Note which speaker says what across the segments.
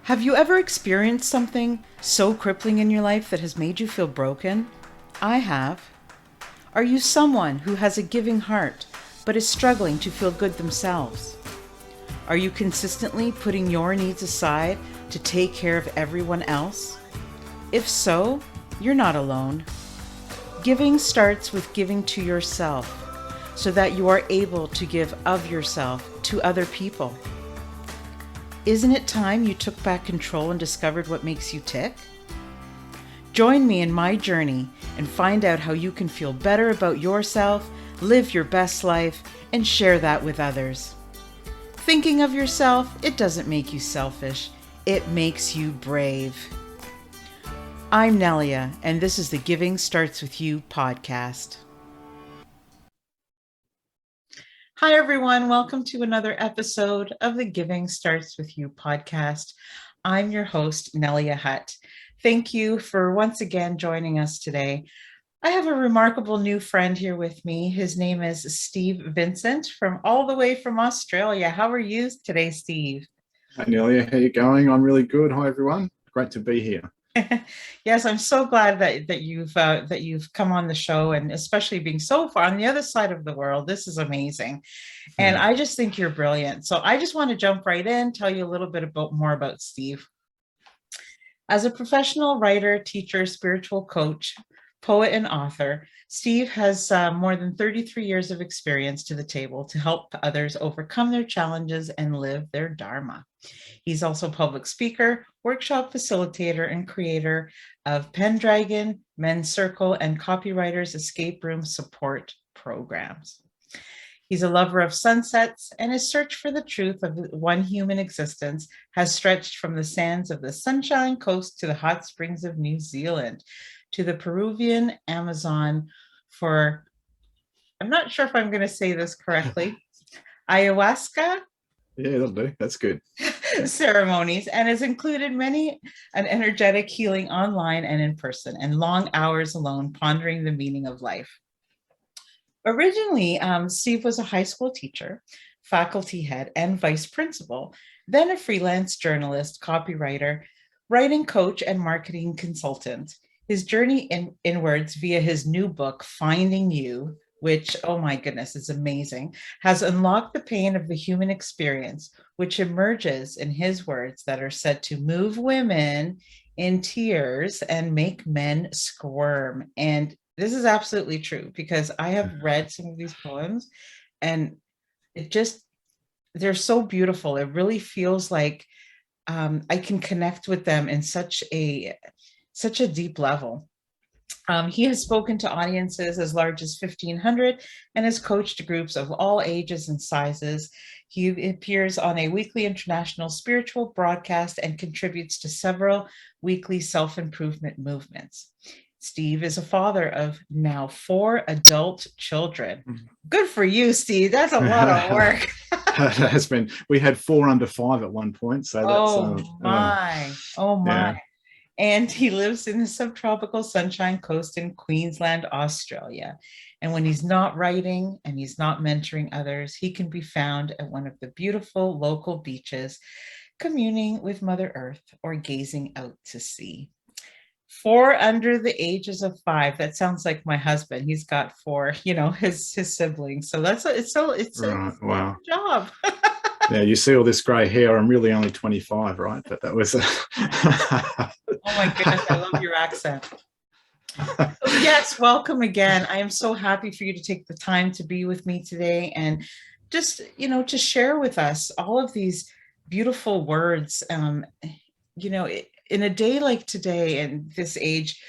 Speaker 1: Have you ever experienced something so crippling in your life that has made you feel broken? I have. Are you someone who has a giving heart but is struggling to feel good themselves? Are you consistently putting your needs aside to take care of everyone else? If so, you're not alone. Giving starts with giving to yourself so that you are able to give of yourself to other people. Isn't it time you took back control and discovered what makes you tick? Join me in my journey and find out how you can feel better about yourself, live your best life, and share that with others. Thinking of yourself, it doesn't make you selfish, it makes you brave. I'm Nelia, and this is the Giving Starts With You podcast. Hi, everyone. Welcome to another episode of the Giving Starts With You podcast. I'm your host, Nelia Hutt. Thank you for once again joining us today. I have a remarkable new friend here with me. His name is Steve Vincent from all the way from Australia. How are you today, Steve?
Speaker 2: Hi, Nelia. How are you going? I'm really good. Hi, everyone. Great to be here.
Speaker 1: Yes, I'm so glad that you've come on the show, and especially being so far on the other side of the world. This is amazing. And I just think you're brilliant. So I just want to jump right in, tell you a little bit more about Steve. As a professional writer, teacher, spiritual coach, poet, and author, Steve has more than 33 years of experience to the table to help others overcome their challenges and live their dharma. He's also a public speaker, workshop facilitator, and creator of Pendragon, Men's Circle, and Copywriters escape room support programs. He's a lover of sunsets, and his search for the truth of one human existence has stretched from the sands of the Sunshine Coast to the hot springs of New Zealand, to the Peruvian Amazon for, I'm not sure if I'm going to say this correctly, ayahuasca.
Speaker 2: Yeah, that'll do. That's good.
Speaker 1: Ceremonies, and has included many an energetic healing online and in person, and long hours alone pondering the meaning of life. Originally, Steve was a high school teacher, faculty head, and vice principal, then a freelance journalist, copywriter, writing coach, and marketing consultant. His journey inwards via his new book, Finding You, which, oh my goodness, is amazing, has unlocked the pain of the human experience, which emerges in his words that are said to move women in tears and make men squirm. And this is absolutely true, because I have read some of these poems and they're so beautiful. It really feels like I can connect with them in such a deep level. He has spoken to audiences as large as 1,500 and has coached groups of all ages and sizes. He appears on a weekly international spiritual broadcast and contributes to several weekly self-improvement movements. Steve is a father of now 4 adult children. Good for you, Steve. That's a lot of work.
Speaker 2: Has been. We had 4 under 5 at one point. So that's,
Speaker 1: oh my.
Speaker 2: Yeah.
Speaker 1: And he lives in the subtropical Sunshine Coast in Queensland, Australia. And when he's not writing and he's not mentoring others, he can be found at one of the beautiful local beaches, communing with Mother Earth or gazing out to sea. 4 under the ages of 5. That sounds like my husband. He's got 4, his siblings. So it's right.
Speaker 2: Wow.
Speaker 1: Job.
Speaker 2: Yeah, you see all this gray hair. I'm really only 25, right? But that was.
Speaker 1: Oh my goodness, I love your accent. So yes, welcome again. I am so happy for you to take the time to be with me today and just, to share with us all of these beautiful words. In a day like today and this age,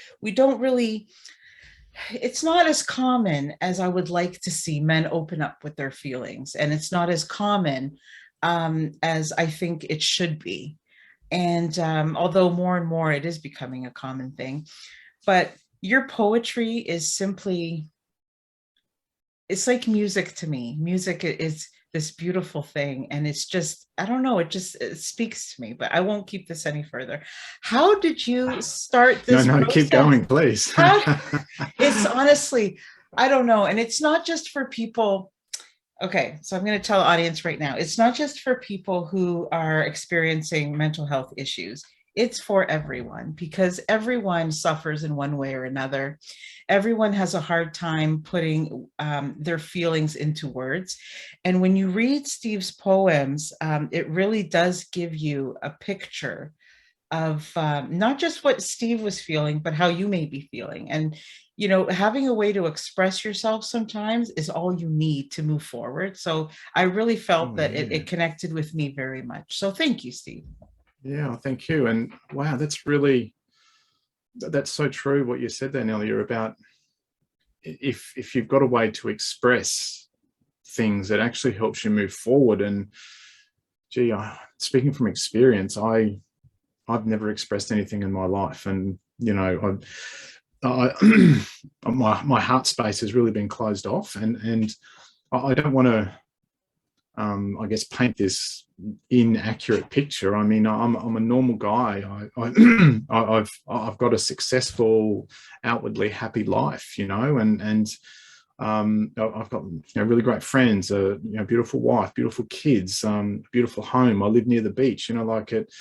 Speaker 1: it's not as common as I would like to see men open up with their feelings. And it's not as common as I think it should be. And although more and more it is becoming a common thing, but your poetry is simply, it's like music to me. Music is this beautiful thing. And it's just, I don't know, it speaks to me, but I won't keep this any further. How did you start this process?
Speaker 2: Keep going, please.
Speaker 1: It's honestly, I don't know. And it's not just for people Okay, so I'm going to tell the audience right now, it's not just for people who are experiencing mental health issues. It's for everyone because everyone suffers in one way or another. Everyone has a hard time putting their feelings into words. And when you read Steve's poems, it really does give you a picture of not just what Steve was feeling, but how you may be feeling. And, you know, having a way to express yourself sometimes is all you need to move forward. So I really felt
Speaker 2: Oh
Speaker 1: that it,
Speaker 2: yeah.
Speaker 1: it connected with me very much. So thank you, Steve.
Speaker 2: Yeah, thank you. And wow, that's so true what you said then earlier about if you've got a way to express things, it actually helps you move forward. And gee, speaking from experience, I've never expressed anything in my life, and you know, my heart space has really been closed off, and I don't want to, I guess, paint this inaccurate picture. I mean, I'm a normal guy. I've got a successful, outwardly happy life, you know, and I've got really great friends, beautiful wife, beautiful kids, beautiful home. I live near the beach, you know, like it.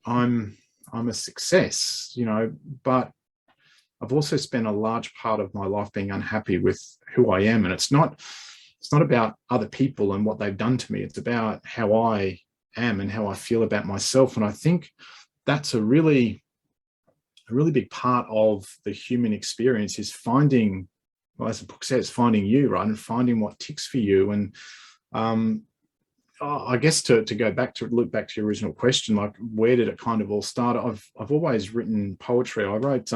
Speaker 2: I'm I'm a success, you know, but I've also spent a large part of my life being unhappy with who I am, and it's not about other people and what they've done to me. It's about how I am and how I feel about myself. And I think that's a really big part of the human experience is finding, well, as the book says, finding you, right, and finding what ticks for you. And um, I guess to go back to look back to your original question, like where did it kind of all start? I've always written poetry. I wrote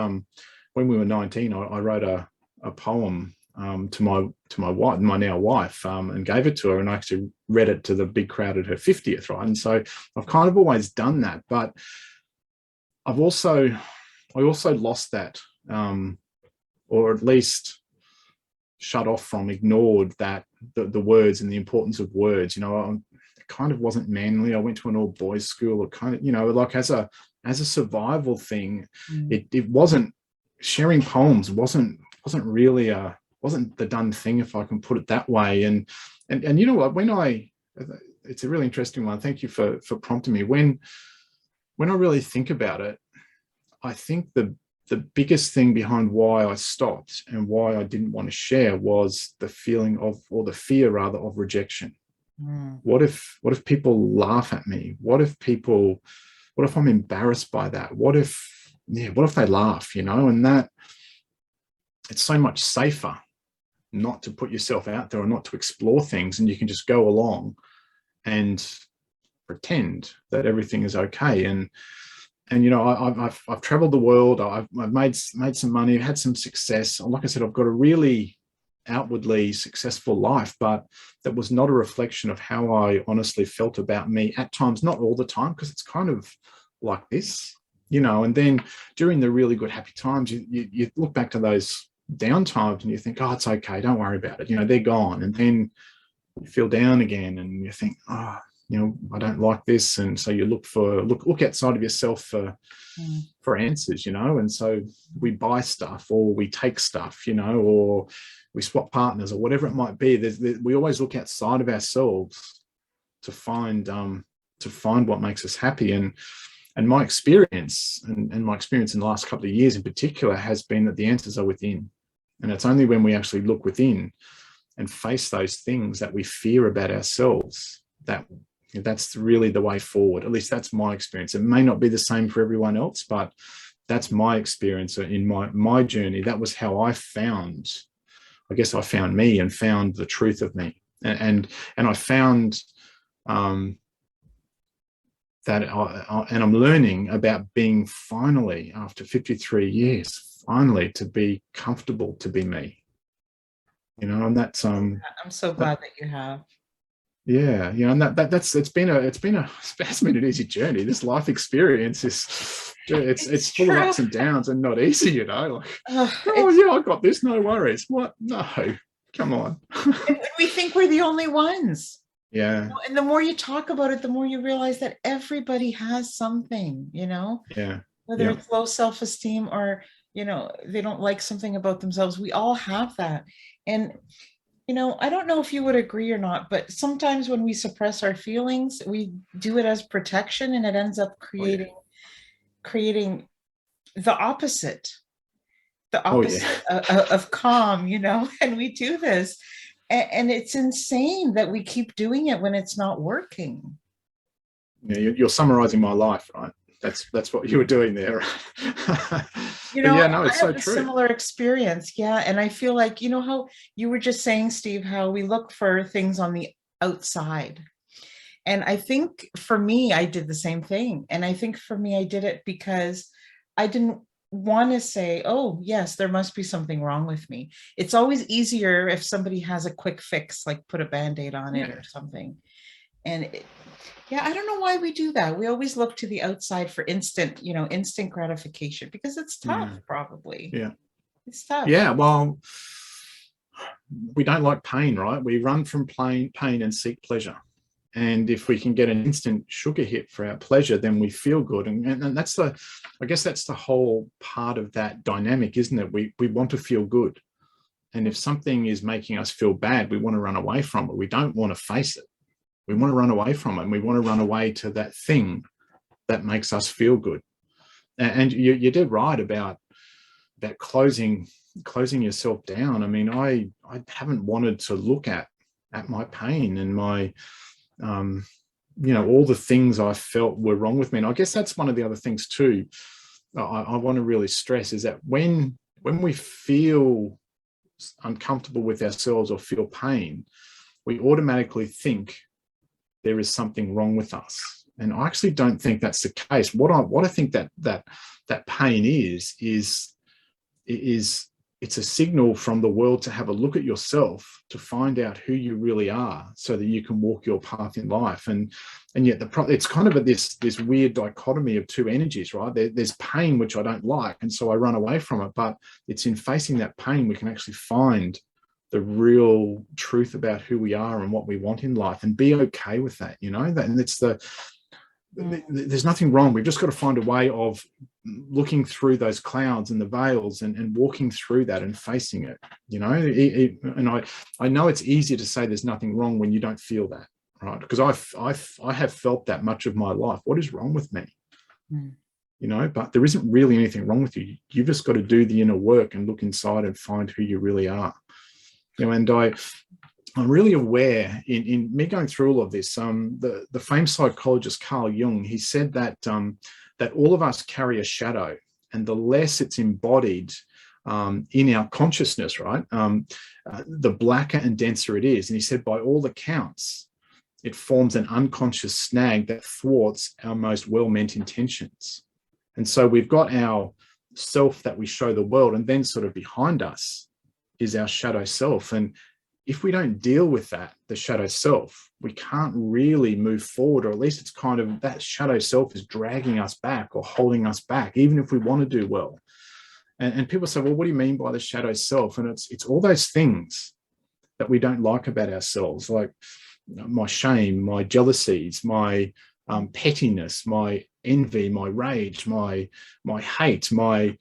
Speaker 2: when we were 19, I wrote a poem to my wife, my now wife, and gave it to her, and I actually read it to the big crowd at her 50th, right? And so I've kind of always done that, but I've also I also lost that, or at least shut off from, ignored that the words and the importance of words. You know, it kind of wasn't manly. I went to an all boys school. It kind of, you know, like as a survival thing,
Speaker 1: Mm.
Speaker 2: it wasn't, sharing poems wasn't really wasn't the done thing, if I can put it that way. And you know what, it's a really interesting one. Thank you for prompting me. When I really think about it, I think the biggest thing behind why I stopped and why I didn't want to share was the feeling of, or the fear rather, of rejection.
Speaker 1: Mm.
Speaker 2: What if people laugh at me? What if I'm embarrassed by that? What if they laugh, you know? And that, it's so much safer not to put yourself out there or not to explore things, and you can just go along and pretend that everything is okay. And you know, I've traveled the world. I've made some money, had some success. Like I said, I've got a really outwardly successful life, but that was not a reflection of how I honestly felt about me at times. Not all the time, because it's kind of like this, you know. And then during the really good happy times, you look back to those down times and you think, oh, it's okay, don't worry about it, you know, they're gone. And then you feel down again and you think, oh, you know, I don't like this. And so you look outside of yourself
Speaker 1: Mm.
Speaker 2: for answers, you know. And so we buy stuff, or we take stuff, you know, or we swap partners, or whatever it might be. We always look outside of ourselves to find what makes us happy. And my experience, and my experience in the last couple of years in particular, has been that the answers are within. And it's only when we actually look within and face those things that we fear about ourselves that's really the way forward. At least that's my experience. It may not be the same for everyone else, but that's my experience in my journey. That was how I found, I guess I found me and found the truth of me. And I found that and I'm learning about being, finally, after 53 years, finally to be comfortable to be me, you know. And that's
Speaker 1: I'm so
Speaker 2: that,
Speaker 1: glad that you have.
Speaker 2: yeah, you know, and that's it hasn't been an easy journey. This life experience is, it's
Speaker 1: It's
Speaker 2: full of
Speaker 1: true.
Speaker 2: ups and downs and not easy, you know. Like, oh
Speaker 1: It's
Speaker 2: yeah, I got this, no worries. What? No, come on.
Speaker 1: and we think we're the only ones.
Speaker 2: Yeah,
Speaker 1: And the more you talk about it, the more you realize that everybody has something, you know,
Speaker 2: yeah,
Speaker 1: whether
Speaker 2: yeah,
Speaker 1: it's low self-esteem or, you know, they don't like something about themselves. We all have that. And I don't know if you would agree or not, but sometimes when we suppress our feelings, we do it as protection, and it ends up
Speaker 2: Oh yeah.
Speaker 1: creating the opposite,
Speaker 2: Oh yeah.
Speaker 1: of calm, and we do this. And it's insane that we keep doing it when it's not working.
Speaker 2: Yeah, you're summarizing my life, right? That's what you were doing there. Right? But yeah, no,
Speaker 1: I
Speaker 2: it's so
Speaker 1: have a
Speaker 2: true.
Speaker 1: similar experience. Yeah. And I feel like, how you were just saying, Steve, how we look for things on the outside. And I think for me, I did the same thing. And I think for me, I did it because I didn't want to say, oh, yes, there must be something wrong with me. It's always easier if somebody has a quick fix, like put a band-aid on it
Speaker 2: Yeah.
Speaker 1: or something. And yeah, I don't know why we do that. We always look to the outside for instant gratification because it's tough,
Speaker 2: Yeah.
Speaker 1: probably.
Speaker 2: Yeah.
Speaker 1: It's tough.
Speaker 2: Yeah. Well, we don't like pain, right? We run from pain and seek pleasure. And if we can get an instant sugar hit for our pleasure, then we feel good. And that's I guess that's the whole part of that dynamic, isn't it? We want to feel good. And if something is making us feel bad, we want to run away from it. We don't want to face it. We want to run away from it. And we want to run away to that thing that makes us feel good. And you did right about closing yourself down. I mean, I haven't wanted to look at my pain and my all the things I felt were wrong with me. And I guess that's one of the other things too. I want to really stress is that when we feel uncomfortable with ourselves or feel pain, we automatically think there is something wrong with us. And I actually don't think that's the case. What I think that pain is it's a signal from the world to have a look at yourself to find out who you really are so that you can walk your path in life. And yet it's kind of this weird dichotomy of two energies, right? There's pain, which I don't like, and so I run away from it. But it's in facing that pain we can actually find the real truth about who we are and what we want in life, and be okay with that, and it's there's nothing wrong. We've just got to find a way of looking through those clouds and the veils and walking through that and facing it, and I know it's easier to say there's nothing wrong when you don't feel that, right? Because I have felt that much of my life. What is wrong with me? But there isn't really anything wrong with you. You've just got to do the inner work and look inside and find who you really are. And I'm really aware in me going through all of this. The famed psychologist Carl Jung, he said that that all of us carry a shadow, and the less it's embodied in our consciousness, right, the blacker and denser it is. And he said, by all accounts, it forms an unconscious snag that thwarts our most well-meant intentions. And so we've got our self that we show the world, and then sort of behind us is our shadow self. And if we don't deal with that, the shadow self, we can't really move forward, or at least it's kind of that shadow self is dragging us back or holding us back, even if we want to do well. And people say, well, what do you mean by the shadow self? And it's all those things that we don't like about ourselves, like my shame, my jealousies, my pettiness, my envy, my rage, my hate, my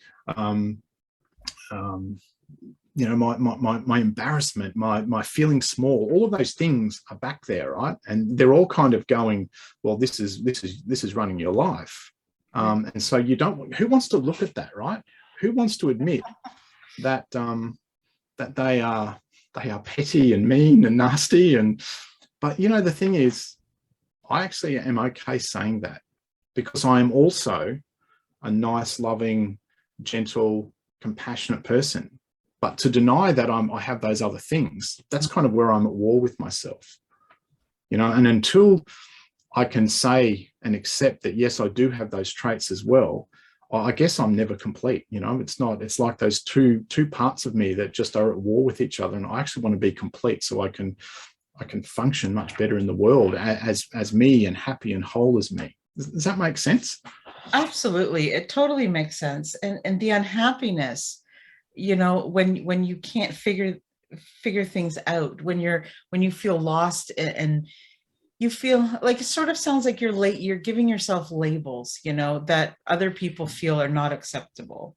Speaker 2: my embarrassment, my feeling small. All of those things are back there, right? And they're all kind of going, well, this is running your life. And so you don't. Who wants to look at that, right? Who wants to admit that that they are petty and mean and nasty? But the thing is, I actually am okay saying that, because I am also a nice, loving, gentle, compassionate person. But to deny that I have those other things, that's kind of where I'm at war with myself. And until I can say and accept that, yes, I do have those traits as well, I guess I'm never complete. It's like those two parts of me that just are at war with each other. And I actually want to be complete so I can function much better in the world as me, and happy and whole as me. Does that make sense?
Speaker 1: Absolutely. It totally makes sense. And the unhappiness, when you can't figure things out, when you feel lost, and you feel like, it sort of sounds like you're giving yourself labels, that other people feel are not acceptable,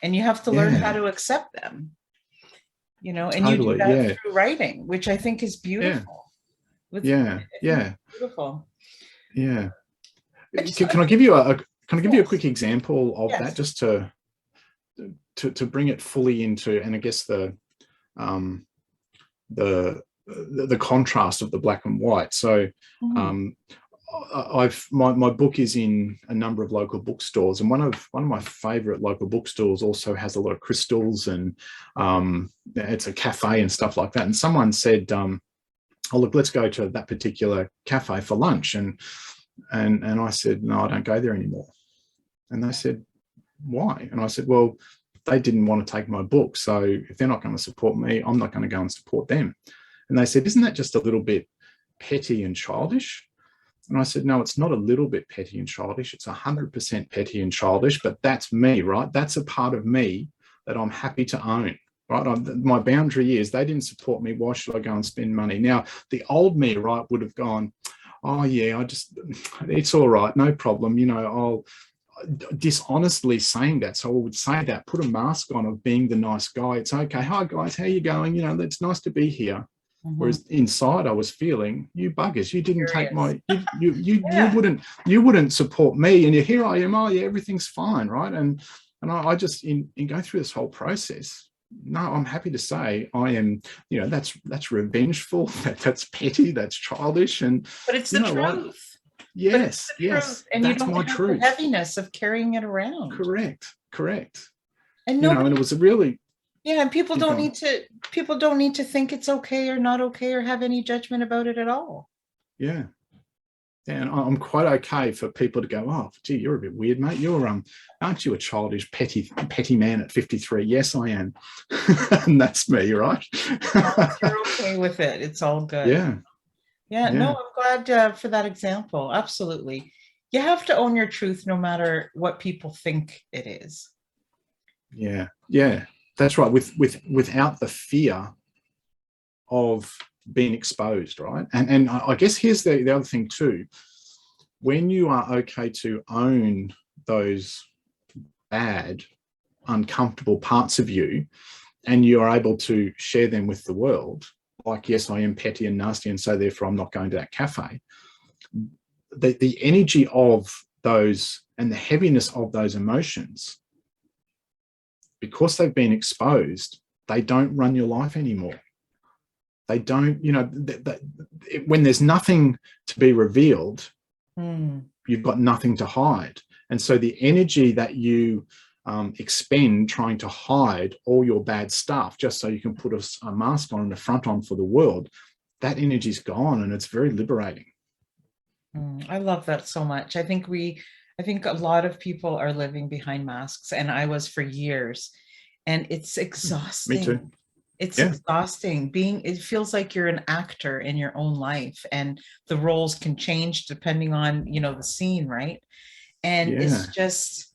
Speaker 1: and you have to learn how
Speaker 2: Yeah.
Speaker 1: to accept them. you know, and you do
Speaker 2: Totally.
Speaker 1: that
Speaker 2: Yeah.
Speaker 1: through writing, which I think is
Speaker 2: Yeah.
Speaker 1: beautiful.
Speaker 2: Yeah.
Speaker 1: I think
Speaker 2: Yeah.
Speaker 1: it's beautiful.
Speaker 2: Yeah.
Speaker 1: I just,
Speaker 2: Can I give you a can I give you a
Speaker 1: yes,
Speaker 2: quick example of that,
Speaker 1: yes.
Speaker 2: just to bring it fully into, and I guess um, the contrast of the black and white. So
Speaker 1: Mhm.
Speaker 2: um, my book is in a number of local bookstores, and one of my favorite local bookstores also has a lot of crystals, and it's a cafe and stuff like that. And someone said, oh look, let's go to that particular cafe for lunch, and I said, no, I don't go there anymore. And they said, why? And I said, well, they didn't want to take my book, so if they're not going to support me, I'm not going to go and support them. And they said, isn't that just a little bit petty and childish? And I said, no, it's not a little bit petty and childish. It's 100% petty and childish, but that's me, right? That's a part of me that I'm happy to own, right? My boundary is they didn't support me. Why should I go and spend money? Now, the old me, right, would have gone, oh yeah, it's all right, no problem. You know, I'll dishonestly saying that. So I would say that, put a mask on of being the nice guy. It's okay. Hi guys, how you going? You know, it's nice to be here.
Speaker 1: Mhm.
Speaker 2: Whereas inside I was feeling, you buggers, you didn't take
Speaker 1: Curious.
Speaker 2: my,
Speaker 1: Yeah.
Speaker 2: you wouldn't support me. And here I am, oh yeah, everything's fine, right? And I just in going through this whole process, no, I'm happy to say I am, you know, that's revengeful, that's petty, that's childish. And
Speaker 1: But it's
Speaker 2: you
Speaker 1: the
Speaker 2: know what?
Speaker 1: truth. But it's
Speaker 2: Yes,
Speaker 1: the truth.
Speaker 2: yes,
Speaker 1: And you
Speaker 2: that's
Speaker 1: don't
Speaker 2: my
Speaker 1: have the
Speaker 2: truth.
Speaker 1: heaviness of carrying it around.
Speaker 2: Correct.
Speaker 1: And
Speaker 2: You know, and it
Speaker 1: nobody,
Speaker 2: was a really,
Speaker 1: yeah, and
Speaker 2: you go,
Speaker 1: people don't need to think it's okay or not okay or have any judgment about it at all.
Speaker 2: yeah. And I'm quite okay for people to go, oh, gee, you're a bit weird, mate. Aren't you a childish, petty man at 53? Yes, I am. And that's me, right?
Speaker 1: As long as you're okay with it, it's all good.
Speaker 2: Yeah,
Speaker 1: Yeah, no,
Speaker 2: yeah,
Speaker 1: I'm glad for that example. Absolutely. You have to own your truth no matter what people think it is.
Speaker 2: yeah. That's right. Without the fear of being exposed, right? And I guess here's the other thing too. When you are okay to own those bad, uncomfortable parts of you, and you are able to share them with the world, like, yes, I am petty and nasty, and so therefore I'm not going to that cafe. The energy of those and the heaviness of those emotions, because they've been exposed, they don't run your life anymore. They don't, you know, when there's nothing to be revealed, you've got nothing to hide. And so the energy that you expend trying to hide all your bad stuff just so you can put a mask on and a front on for the world, that energy's gone, and it's very liberating.
Speaker 1: I love that so much. I think a lot of people are living behind masks, and I was for years, and it's
Speaker 2: Me too.
Speaker 1: exhausting. It's
Speaker 2: Yeah,
Speaker 1: exhausting being, it feels like you're an actor in your own life, and the roles can change depending on, you know, the scene, right? And it's
Speaker 2: yeah,
Speaker 1: just,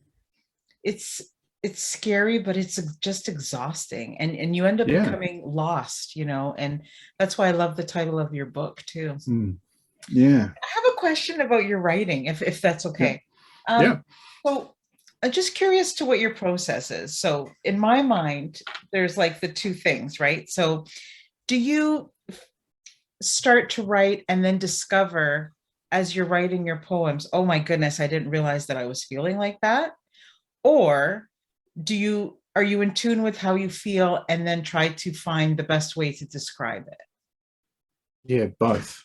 Speaker 1: it's, it's scary, but it's just exhausting. And you end up
Speaker 2: yeah,
Speaker 1: becoming lost, you know, and that's why I love the title of your book too.
Speaker 2: yeah,
Speaker 1: I have a question about your writing, if that's
Speaker 2: yeah,
Speaker 1: okay.
Speaker 2: yeah,
Speaker 1: So I'm just curious to what your process is. So in my mind, there's like the two things, right? So do you start to write and then discover as you're writing your poems, oh my goodness, I didn't realize that I was feeling like that? Or are you in tune with how you feel and then try to find the best way to describe it?
Speaker 2: yeah, both,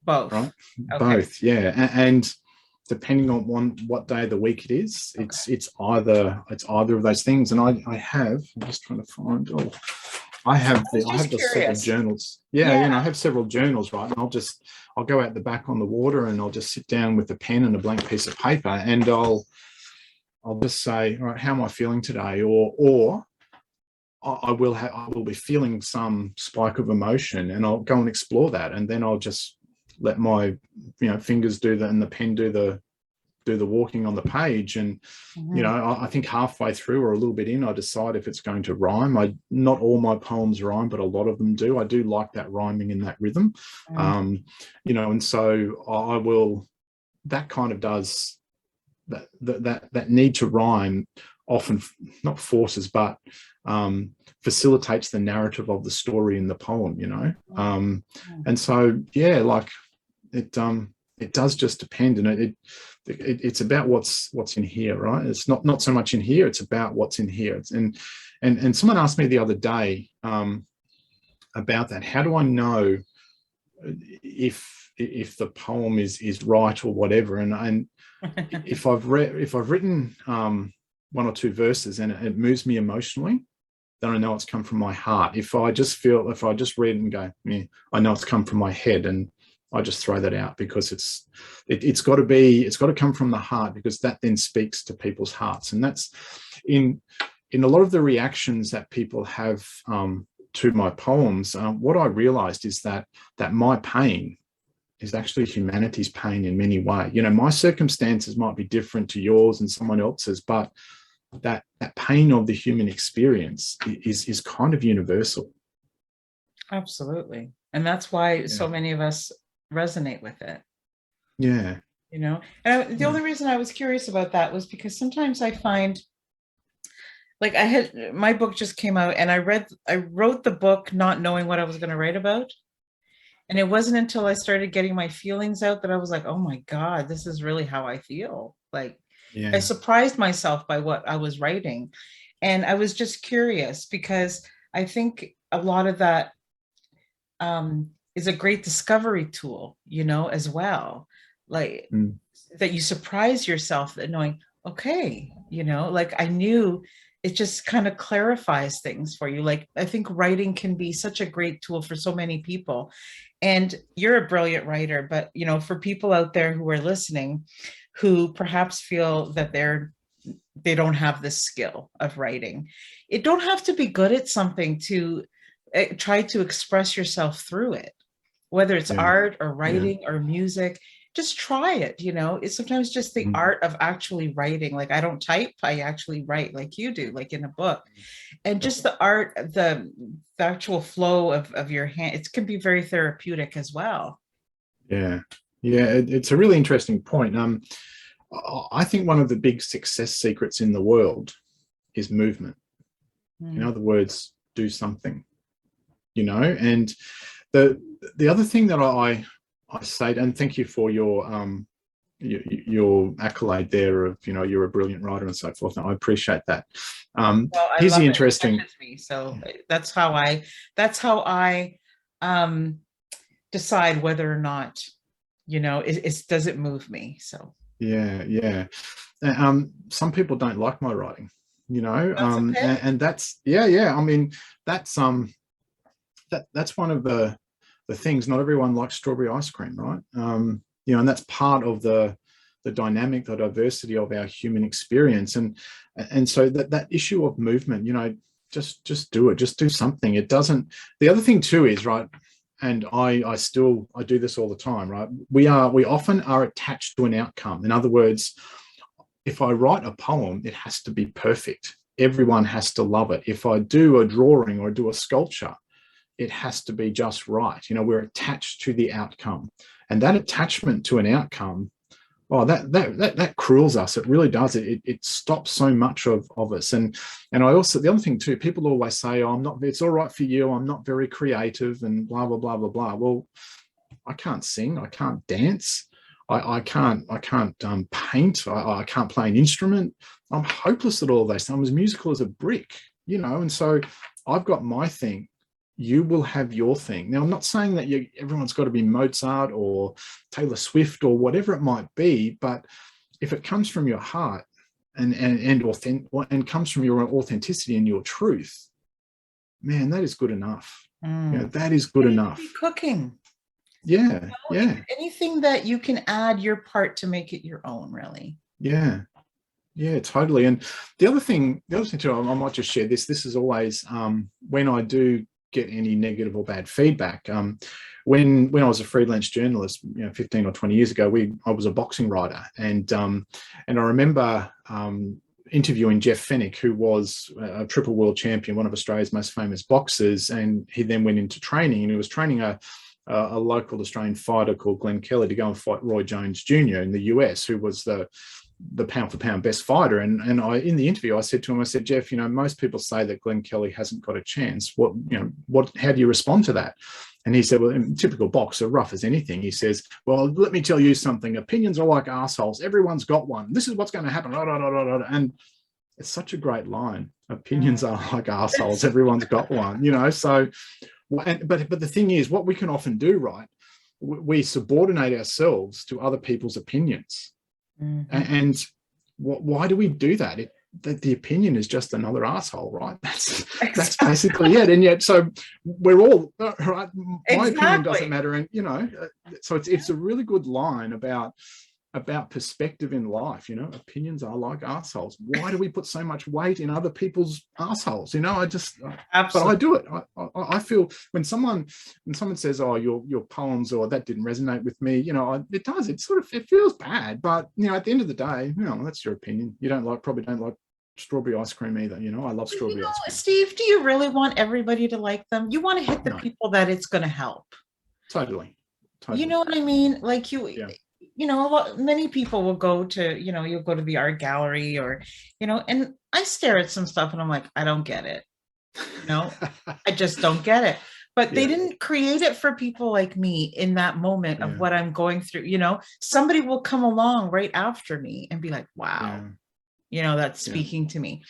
Speaker 1: Both.
Speaker 2: right?
Speaker 1: Okay.
Speaker 2: Both, yeah. And depending on what day of the week it is,
Speaker 1: Okay.
Speaker 2: it's either of those things. And I'm just trying to find, oh,
Speaker 1: I was
Speaker 2: I have
Speaker 1: just
Speaker 2: the several
Speaker 1: curious.
Speaker 2: journals. Yeah,
Speaker 1: Yeah.
Speaker 2: you know, I have several journals, right? And I'll go out the back on the water, and I'll just sit down with a pen and a blank piece of paper, and I'll just say, all right, how am I feeling today? Or I will be feeling some spike of emotion, and I'll go and explore that, and then I'll just let my fingers do the and the pen do the walking on the page. And
Speaker 1: Mhm.
Speaker 2: I think halfway through or a little bit in, I decide if it's going to rhyme. Not all my poems rhyme, but a lot of them do. I do like that rhyming and that rhythm.
Speaker 1: Mm.
Speaker 2: And so I will, that kind of does that need to rhyme. often not forces, but facilitates the narrative of the story in the poem, you know. And so, yeah, like it does just depend, and it's about what's in here, right? It's not so much in here, it's about what's in here. And someone asked me the other day about that. How do I know if the poem is right or whatever? And if I've written one or two verses and it moves me emotionally, then I know it's come from my heart. If I just read it and go, yeah, I know it's come from my head, and I just throw that out, because it's got to come from the heart, because that then speaks to people's hearts. And that's in a lot of the reactions that people have to my poems. What I realized is that my pain is actually humanity's pain in many ways. You know, my circumstances might be different to yours and someone else's, but that pain of the human experience is kind of universal.
Speaker 1: Absolutely. And that's why so many of us resonate with it.
Speaker 2: Yeah.
Speaker 1: You know, and the only reason I was curious about that was because sometimes I find, like, my book just came out, and I wrote the book not knowing what I was going to write about. And it wasn't until I started getting my feelings out that I was like, oh my God, this is really how I feel. Like, I surprised myself by what I was writing. And I was just curious, because I think a lot of that is a great discovery tool, you know, as well. Like, that you surprise yourself at knowing, okay, you know, like, I knew. It just kind of clarifies things for you. Like, I think writing can be such a great tool for so many people. And you're a brilliant writer, but, you know, for people out there who are listening, who perhaps feel that they don't have the skill of writing, it don't have to be good at something to try to express yourself through it, whether it's art or writing or music. Just try it. You know, it's sometimes just the art of actually writing. Like, I don't type, I actually write like you do, like in a book. And just the art, the actual flow of your hand, it can be very therapeutic as well.
Speaker 2: It's a really interesting point. I think one of the big success secrets in the world is movement. In other words, do something, you know. And the other thing that I say, and thank you for your accolade there of, you know, you're a brilliant writer and so forth. I appreciate that.
Speaker 1: Well,
Speaker 2: here's the interesting.
Speaker 1: It touches me, so that's how I decide whether or not, you know, does it move me. So
Speaker 2: some people don't like my writing, you know.
Speaker 1: Okay.
Speaker 2: And that's I mean, that's one of the things. Not everyone likes strawberry ice cream, right? You know, and that's part of the dynamic, the diversity of our human experience. And so that issue of movement, you know, just do it, just do something. It doesn't. The other thing too is, right, and I do this all the time, right? We often are attached to an outcome. In other words, if I write a poem, it has to be perfect. Everyone has to love it. If I do a drawing or do a sculpture, it has to be just right. You know, we're attached to the outcome, and that attachment to an outcome, that cruels us. It really does. It stops so much of us. And I also, the other thing too, people always say, oh, it's all right for you, I'm not very creative, and blah blah blah blah blah. Well, I can't sing, I can't dance, I can't paint, I can't play an instrument. I'm hopeless at all those things. I'm as musical as a brick, you know. And so I've got my thing, you will have your thing. Now, I'm not saying that everyone's got to be Mozart or Taylor Swift or whatever it might be, but if it comes from your heart and comes from your authenticity and your truth, man, that is good enough. You know, that is good enough.
Speaker 1: Cooking.
Speaker 2: Yeah.
Speaker 1: Anything that you can add your part to make it your own, really.
Speaker 2: Yeah, totally. And the other thing too, I might just share this. This is always when I do get any negative or bad feedback. When I was a freelance journalist, you know, 15 or 20 years ago, I was a boxing writer, and I remember interviewing Jeff Fennick, who was a triple world champion, one of Australia's most famous boxers, and he then went into training, and he was training a local Australian fighter called Glenn Kelly to go and fight Roy Jones Jr. in the US, who was the the pound for pound best fighter. And I, in the interview, I said to him, I said, Jeff, most people say that Glenn Kelly hasn't got a chance. How do you respond to that? And he said, well, in typical boxer, rough as anything, he says, well, let me tell you something. Opinions are like assholes. Everyone's got one. This is what's going to happen. And it's such a great line. Opinions are like assholes. Everyone's got one, so, but the thing is, what we can often do, right, we subordinate ourselves to other people's opinions. And why do we do that? The opinion is just another asshole, right? That's basically it. And yet, so we're all right. My opinion doesn't matter, and so it's a really good line about perspective in life. Opinions are like assholes. Why do we put so much weight in other people's assholes? Absolutely. But I do it. I feel when someone says, "Oh, your poems," or "that didn't resonate with me," it does. It feels bad. But at the end of the day, that's your opinion. You probably don't like strawberry ice cream either. I love strawberry ice cream.
Speaker 1: Steve, do you really want everybody to like them? You want to hit the people that it's going to help.
Speaker 2: Totally.
Speaker 1: You know what I mean? Like many people will go to, you'll go to the art gallery or, and I stare at some stuff and I'm like, I don't get it. I just don't get it. But they didn't create it for people like me in that moment of what I'm going through. Somebody will come along right after me and be like, wow, that's speaking to me.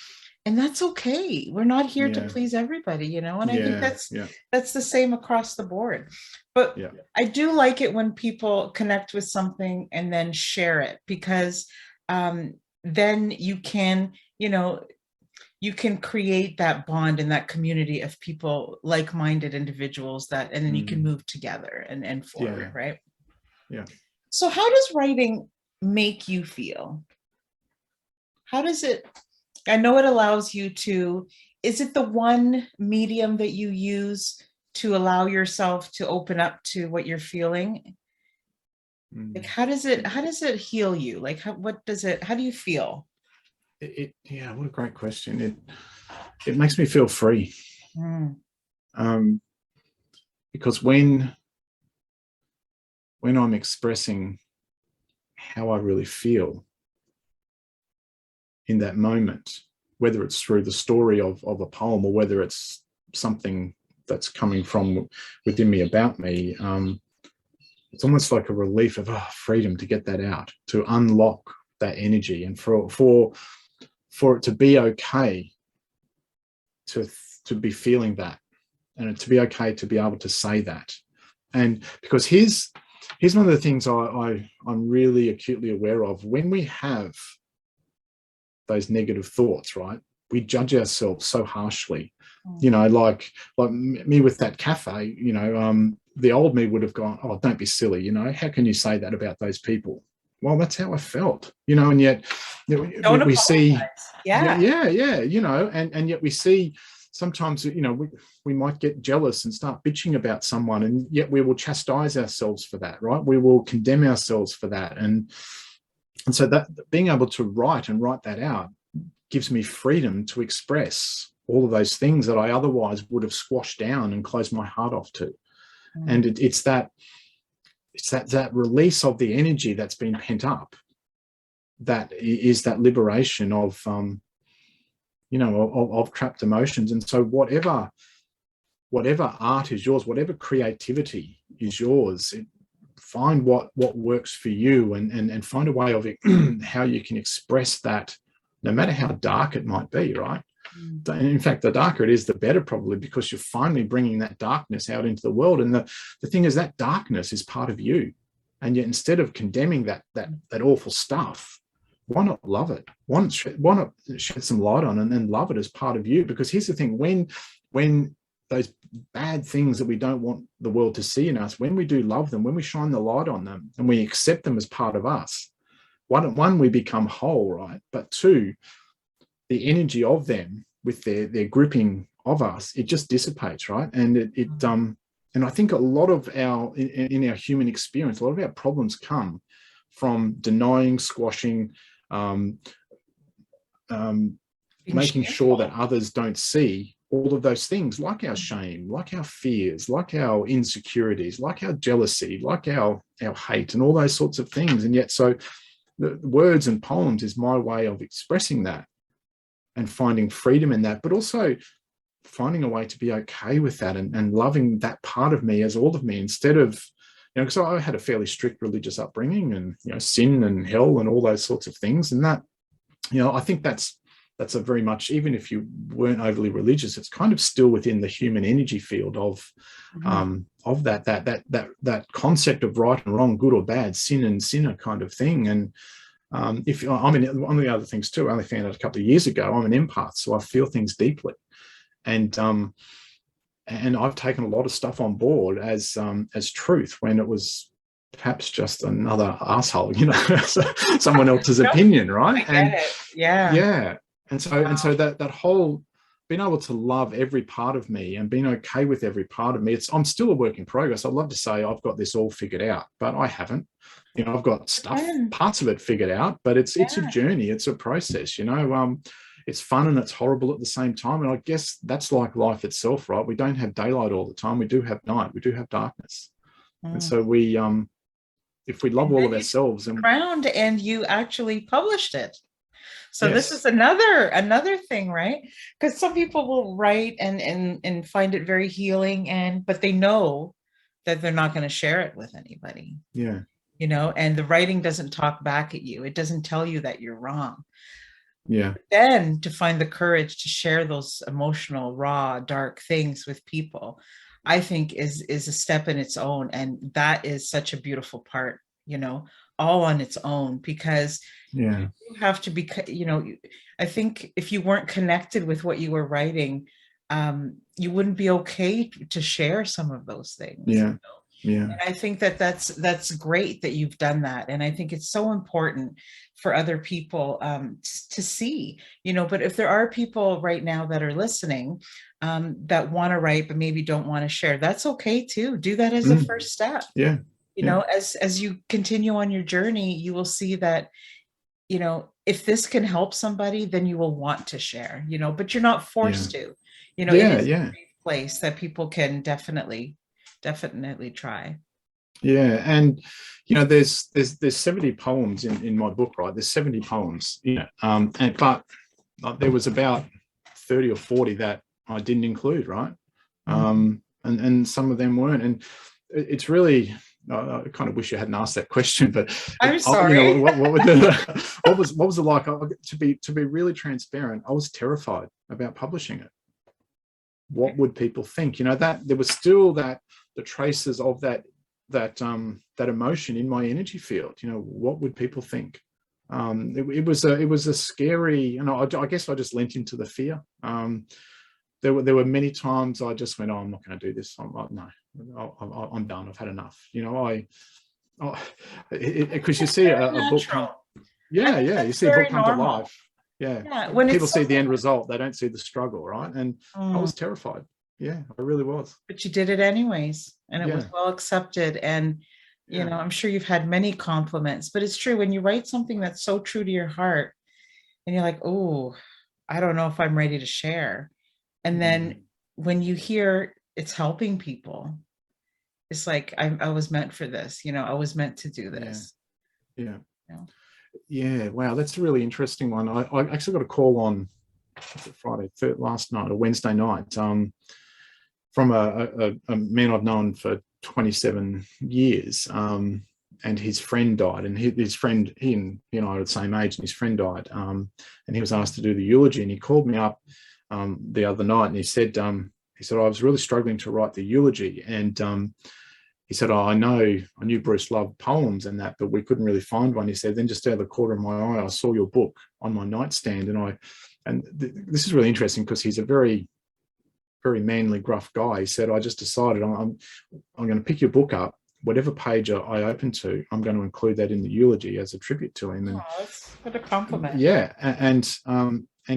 Speaker 1: And that's okay. We're not here to please everybody, and I think that's the same across the board. But I do like it when people connect with something and then share it, because then you can, you can create that bond and that community of people, like-minded individuals and then you can move together and forward, right?
Speaker 2: Yeah.
Speaker 1: So how does writing make you feel? How does it? I know it allows you to, is it the one medium that you use to allow yourself to open up to what you're feeling? Like, how does it heal you? Like, how do you feel?
Speaker 2: What a great question. It makes me feel free. Because when I'm expressing how I really feel in that moment, whether it's through the story of a poem or whether it's something that's coming from within me about me, it's almost like a relief of freedom to get that out, to unlock that energy, and for it to be okay to be feeling that, and to be okay to be able to say that. And because here's one of the things I'm really acutely aware of. When we have those negative thoughts, right, we judge ourselves so harshly. Like me with that cafe, the old me would have gone, oh, don't be silly, how can you say that about those people? Well, that's how I felt, and yet we see, and yet we see sometimes, we might get jealous and start bitching about someone, and yet we will chastise ourselves for that, right? We will condemn ourselves for that. And so that being able to write that out gives me freedom to express all of those things that I otherwise would have squashed down and closed my heart off to. And it's that release of the energy that's been pent up, that is that liberation of trapped emotions. And so whatever art is yours, whatever creativity is yours, find what works for you, and find a way of it, how you can express that, no matter how dark it might be, right? In fact, the darker it is, the better, probably, because you're finally bringing that darkness out into the world. And the thing is, that darkness is part of you. And yet, instead of condemning that awful stuff, why not love it? Why not shed some light on it and then love it as part of you? Because here's the thing, when those bad things that we don't want the world to see in us, when we do love them, when we shine the light on them and we accept them as part of us, one, we become whole, right? But two, the energy of them with their gripping of us, it just dissipates, right? And and I think a lot of in our human experience, a lot of our problems come from denying, squashing, making sure that others don't see all of those things, like our shame, like our fears, like our insecurities, like our jealousy, like our hate, and all those sorts of things. And yet, so the words and poems is my way of expressing that and finding freedom in that, but also finding a way to be okay with that and loving that part of me as all of me, instead of, because I had a fairly strict religious upbringing, and, sin and hell and all those sorts of things. And that, I think that's a very much, even if you weren't overly religious, it's kind of still within the human energy field of that concept of right and wrong, good or bad, sin and sinner kind of thing. And if one of the other things too, I only found out a couple of years ago, I'm an empath, so I feel things deeply. And I've taken a lot of stuff on board as truth, when it was perhaps just another asshole, someone else's opinion, right?
Speaker 1: I get it. Yeah.
Speaker 2: And so that whole being able to love every part of me and being okay with every part of me. I'm still a work in progress. I'd love to say I've got this all figured out, but I haven't. I've got parts of it figured out, but it's a journey. It's a process, it's fun and it's horrible at the same time. And I guess that's like life itself, right? We don't have daylight all the time. We do have night. We do have darkness. And so we, if we love all of ourselves, and
Speaker 1: crowned, and you actually published it. So this is another thing, right? Because some people will write and find it very healing, but they know that they're not going to share it with anybody.
Speaker 2: Yeah.
Speaker 1: And the writing doesn't talk back at you. It doesn't tell you that you're wrong.
Speaker 2: Yeah.
Speaker 1: But then to find the courage to share those emotional, raw, dark things with people, I think is a step in its own. And that is such a beautiful part, all on its own, because you have to be, I think if you weren't connected with what you were writing, you wouldn't be okay to share some of those things.
Speaker 2: Yeah. Yeah.
Speaker 1: And I think that's great that you've done that. And I think it's so important for other people to see, but if there are people right now that are listening that want to write, but maybe don't want to share, that's okay too. Do that as a first step.
Speaker 2: Yeah.
Speaker 1: As you continue on your journey, you will see that, if this can help somebody, then you will want to share, but you're not forced to, it is a great place that people can definitely try.
Speaker 2: Yeah. And there's 70 poems in my book, right? There's 70 poems, but there was about 30 or 40 that I didn't include, right? And some of them weren't. And it's really, I kind of wish you hadn't asked that question, but
Speaker 1: I'm sorry.
Speaker 2: What was it like? To be really transparent, I was terrified about publishing it. What would people think? That there was still the traces of that emotion in my energy field. What would people think? It was a scary, and I guess I just lent into the fear. There were many times I just went, oh, I'm not going to do this. I'm like, no, I'm done. I've had enough. Because you see a book come, you see a book come to life. Yeah. When people see the end result, they don't see the struggle, right? And I was terrified. Yeah, I really was.
Speaker 1: But you did it anyways, and it was well accepted. And I'm sure you've had many compliments. But it's true, when you write something that's so true to your heart, and you're like, oh, I don't know if I'm ready to share. And then when you hear it's helping people, it's like, I was meant for this. I was meant to do this.
Speaker 2: Yeah. Yeah. Wow, that's a really interesting one. I actually got a call on Friday, last night or Wednesday night, from a man I've known for 27 years, and his friend died. And his friend, he and I are the same age, and his friend died. And he was asked to do the eulogy, and he called me up the other night, and he said, I was really struggling to write the eulogy, and he said, I knew Bruce loved poems and that, but we couldn't really find one. He said, then just out of the corner of my eye, I saw your book on my nightstand, and this is really interesting because he's a very, very manly, gruff guy. He said, I just decided I'm going to pick your book up. Whatever page I open to, I'm going to include that in the eulogy as a tribute to him. And
Speaker 1: that's what a compliment.
Speaker 2: Yeah, and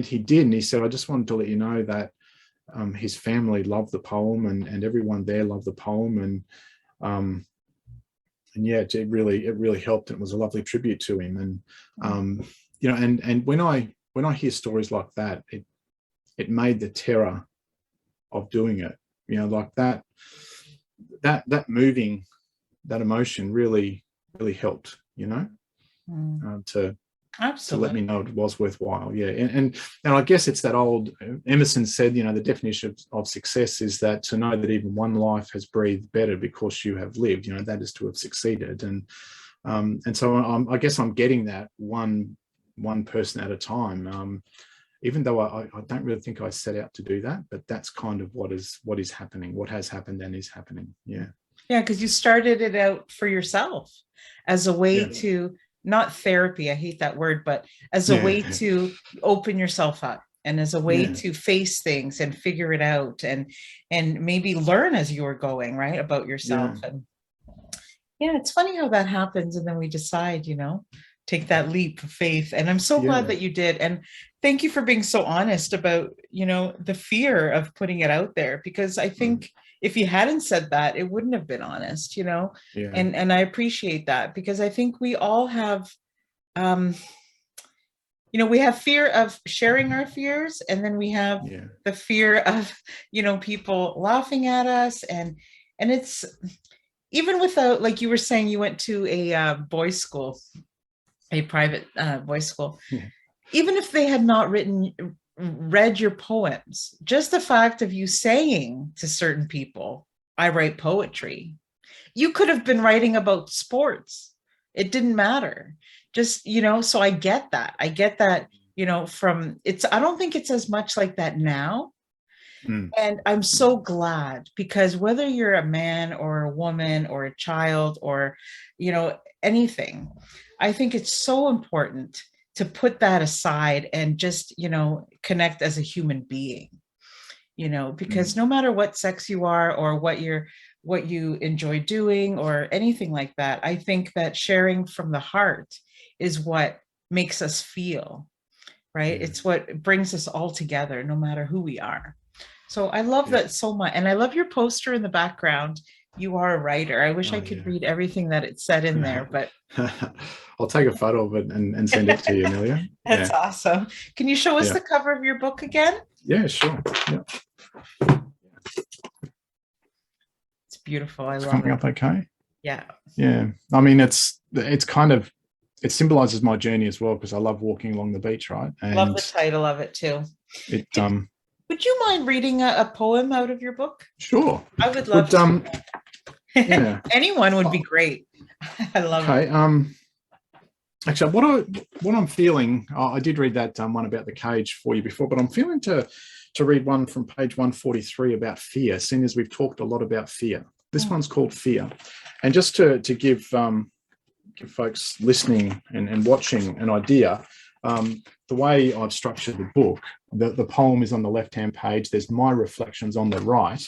Speaker 2: he did. And he said, I just wanted to let you know that his family loved the poem, and everyone there loved the poem, and yeah, it really helped. It was a lovely tribute to him. And and when I hear stories like that, it made the terror of doing it, like that moving, that emotion really helped. to let me
Speaker 1: Absolutely.
Speaker 2: know it was worthwhile. Yeah. And I guess it's that old Emerson said, you know, the definition of success is that to know that even one life has breathed better because you have lived, you know, that is to have succeeded. And so I guess I'm getting that one person at a time. Even though I don't really think I set out to do that, but that's kind of what is happening, what has happened and is happening. Yeah.
Speaker 1: Yeah, because you started it out for yourself as a way
Speaker 2: Yeah.
Speaker 1: to, not therapy, I hate that word, but as a
Speaker 2: Yeah.
Speaker 1: way to open yourself up and as a way
Speaker 2: Yeah.
Speaker 1: to face things and figure it out and maybe learn as you were going, right, about
Speaker 2: Yeah.
Speaker 1: yourself. And yeah, it's funny how that happens. And then we decide, take that leap of faith. And I'm so glad
Speaker 2: Yeah.
Speaker 1: that you did. And thank you for being so honest about, the fear of putting it out there, because I think if you hadn't said that, it wouldn't have been honest,
Speaker 2: Yeah.
Speaker 1: and I appreciate that, because I think we all have, we have fear of sharing our fears, and then we have
Speaker 2: Yeah.
Speaker 1: the fear of, people laughing at us. And it's, even without, like you were saying, you went to a boys' school, a private boys' school.
Speaker 2: Yeah.
Speaker 1: Even if they had not read your poems, just the fact of you saying to certain people, I write poetry, you could have been writing about sports. It didn't matter. Just, so I get that. From it's, I don't think it's as much like that now.
Speaker 2: Mm.
Speaker 1: And I'm so glad, because whether you're a man or a woman or a child or, anything, I think it's so important to put that aside and just, connect as a human being, because no matter what sex you are or what you enjoy doing or anything like that, I think that sharing from the heart is what makes us feel, right?
Speaker 2: Yeah.
Speaker 1: It's what brings us all together, no matter who we are. So I love
Speaker 2: Yeah.
Speaker 1: that so much. And I love your poster in the background. You are a writer. I wish I
Speaker 2: Oh,
Speaker 1: could
Speaker 2: yeah.
Speaker 1: read everything that it said in there, but
Speaker 2: I'll take a photo of it and send it to you, Amelia.
Speaker 1: that's
Speaker 2: Yeah.
Speaker 1: awesome. Can you show us
Speaker 2: Yeah.
Speaker 1: the cover of your book again?
Speaker 2: Yeah, sure. Yeah.
Speaker 1: It's beautiful. I
Speaker 2: It's
Speaker 1: love
Speaker 2: coming
Speaker 1: it.
Speaker 2: up okay.
Speaker 1: Yeah.
Speaker 2: Yeah. I mean, it's kind of, it symbolizes my journey as well, because I love walking along the beach, right?
Speaker 1: Love
Speaker 2: And
Speaker 1: the title of it too.
Speaker 2: it
Speaker 1: Would you mind reading a poem out of your book?
Speaker 2: sure.
Speaker 1: I would love
Speaker 2: Would
Speaker 1: to.
Speaker 2: yeah.
Speaker 1: Anyone would be
Speaker 2: Oh,
Speaker 1: great. I love it.
Speaker 2: okay. Actually, what I'm feeling, I did read that one about the cage for you before, but I'm feeling to read one from page 143 about fear, seeing as we've talked a lot about fear. This one's called Fear. And just to give folks listening and watching an idea, the way I've structured the book, the poem is on the left-hand page. There's my reflections on the right.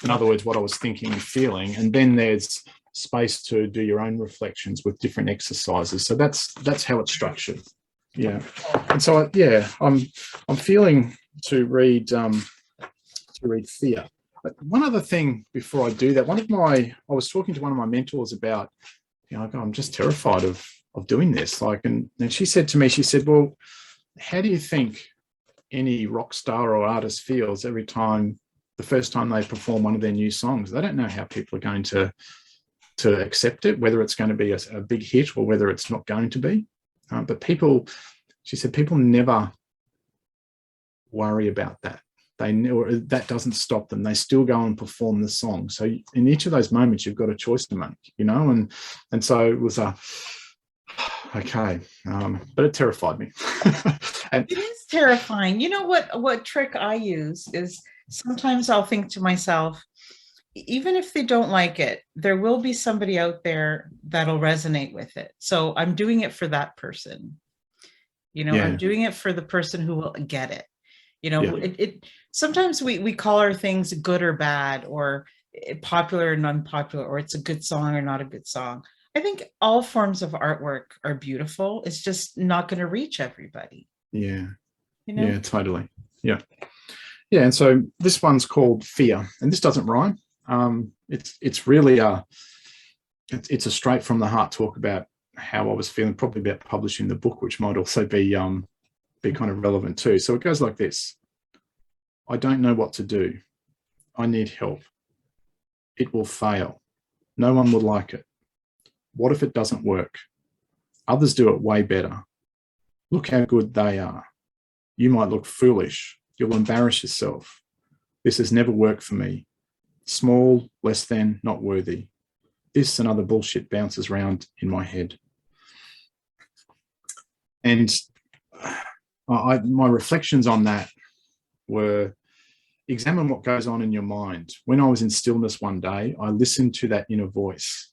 Speaker 2: In other words, what I was thinking and feeling. And then there's space to do your own reflections with different exercises. So that's how it's structured. Yeah. And so I'm feeling to read Fear. One other thing before I do that, I was talking to one of my mentors about, I'm just terrified of doing this. And she said to me, well, how do you think any rock star or artist feels the first time they perform one of their new songs? They don't know how people are going to accept it, whether it's going to be a big hit or whether it's not going to be. But she said, people never worry about that. That doesn't stop them. They still go and perform the song. So in each of those moments, you've got a choice to make, and so it was okay, but it terrified me.
Speaker 1: And it is terrifying. You know what trick I use is, sometimes I'll think to myself, even if they don't like it, there will be somebody out there that'll resonate with it. So I'm doing it for that person. I'm doing it for the person who will get it. It sometimes we call our things good or bad, or popular or unpopular, or it's a good song or not a good song. I think all forms of artwork are beautiful. It's just not going to reach everybody.
Speaker 2: Yeah. Totally. Yeah. And so this one's called Fear, and this doesn't rhyme. It's really it's a straight from the heart talk about how I was feeling, probably about publishing the book, which might also be kind of relevant too. So it goes like this. I don't know what to do. I need help. It will fail. No one will like it. What if it doesn't work? Others do it way better. Look how good they are. You might look foolish. You'll embarrass yourself. This has never worked for me. Small, less than, not worthy. This and other bullshit bounces around in my head. And my reflections on that were, examine what goes on in your mind. When I was in stillness one day, I listened to that inner voice.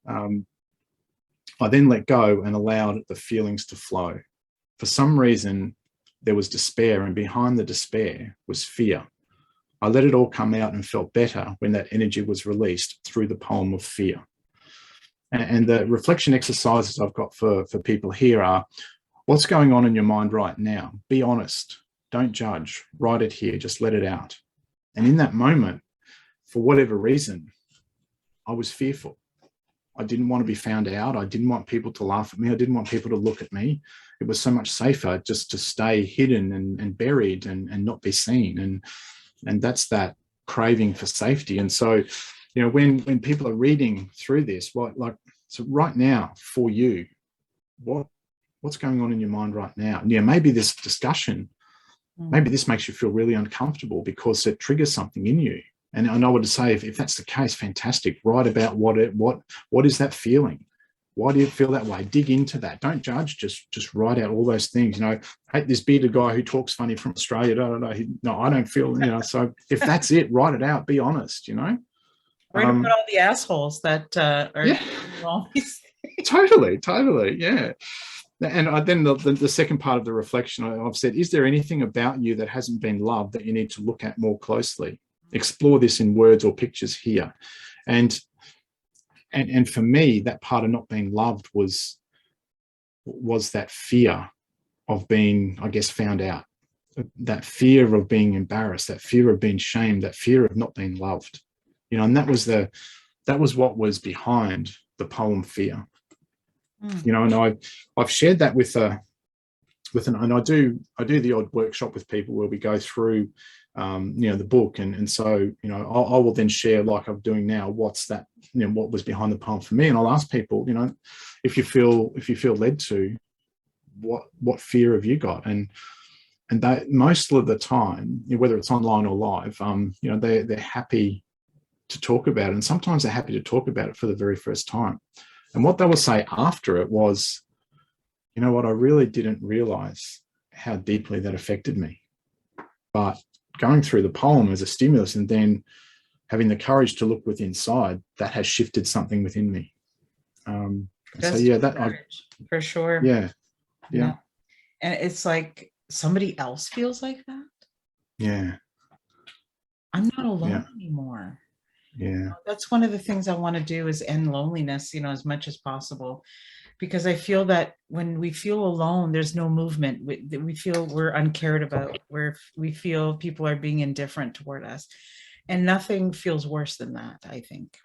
Speaker 2: I then let go and allowed the feelings to flow. For some reason, there was despair, and behind the despair was fear. I let it all come out and felt better when that energy was released through the poem of fear. And the reflection exercises I've got for people here are, what's going on in your mind right now? Be honest. Don't judge. Write it here. Just let it out. And in that moment, for whatever reason, I was fearful. I didn't want to be found out. I didn't want people to laugh at me. I didn't want people to look at me. It was so much safer just to stay hidden and buried and not be seen. And that's that craving for safety. And so, you know, when people are reading through this, so right now for you, what's going on in your mind right now? And yeah, maybe this discussion, maybe this makes you feel really uncomfortable because it triggers something in you. And I would say, if that's the case, fantastic. Write about what is that feeling? Why do you feel that way? Dig into that. Don't judge. Just write out all those things. You know, hey, this bearded guy who talks funny from Australia. No, I don't feel. You know, so if that's it, write it out. Be honest. You know,
Speaker 1: write about all the assholes that are.
Speaker 2: Yeah, totally. Yeah. And then the second part of the reflection, I've said, is there anything about you that hasn't been loved that you need to look at more closely? Explore this in words or pictures here. And for me, that part of not being loved was that fear of being, I guess, found out, that fear of being embarrassed, that fear of being shamed, that fear of not being loved. You know, and that was what was behind the poem Fear. You know, and I've shared that and I do the odd workshop with people where we go through you know, the book, and so, you know, I will then share, like I'm doing now, what's that, you know, what was behind the poem for me, and I'll ask people, you know, if you feel led to, what fear have you got? And that most of the time, you know, whether it's online or live, you know, they're happy to talk about it, and sometimes they're happy to talk about it for the very first time. And what they will say after it was, you know what, I really didn't realize how deeply that affected me. But going through the poem as a stimulus and then having the courage to look within inside, that has shifted something within me. So yeah,
Speaker 1: for sure.
Speaker 2: Yeah.
Speaker 1: And it's like somebody else feels like that.
Speaker 2: Yeah.
Speaker 1: I'm not alone anymore.
Speaker 2: Yeah.
Speaker 1: That's one of the things I want to do, is end loneliness, you know, as much as possible, because I feel that when we feel alone, there's no movement. We feel we're uncared about, we feel people are being indifferent toward us, and nothing feels worse than that, I think.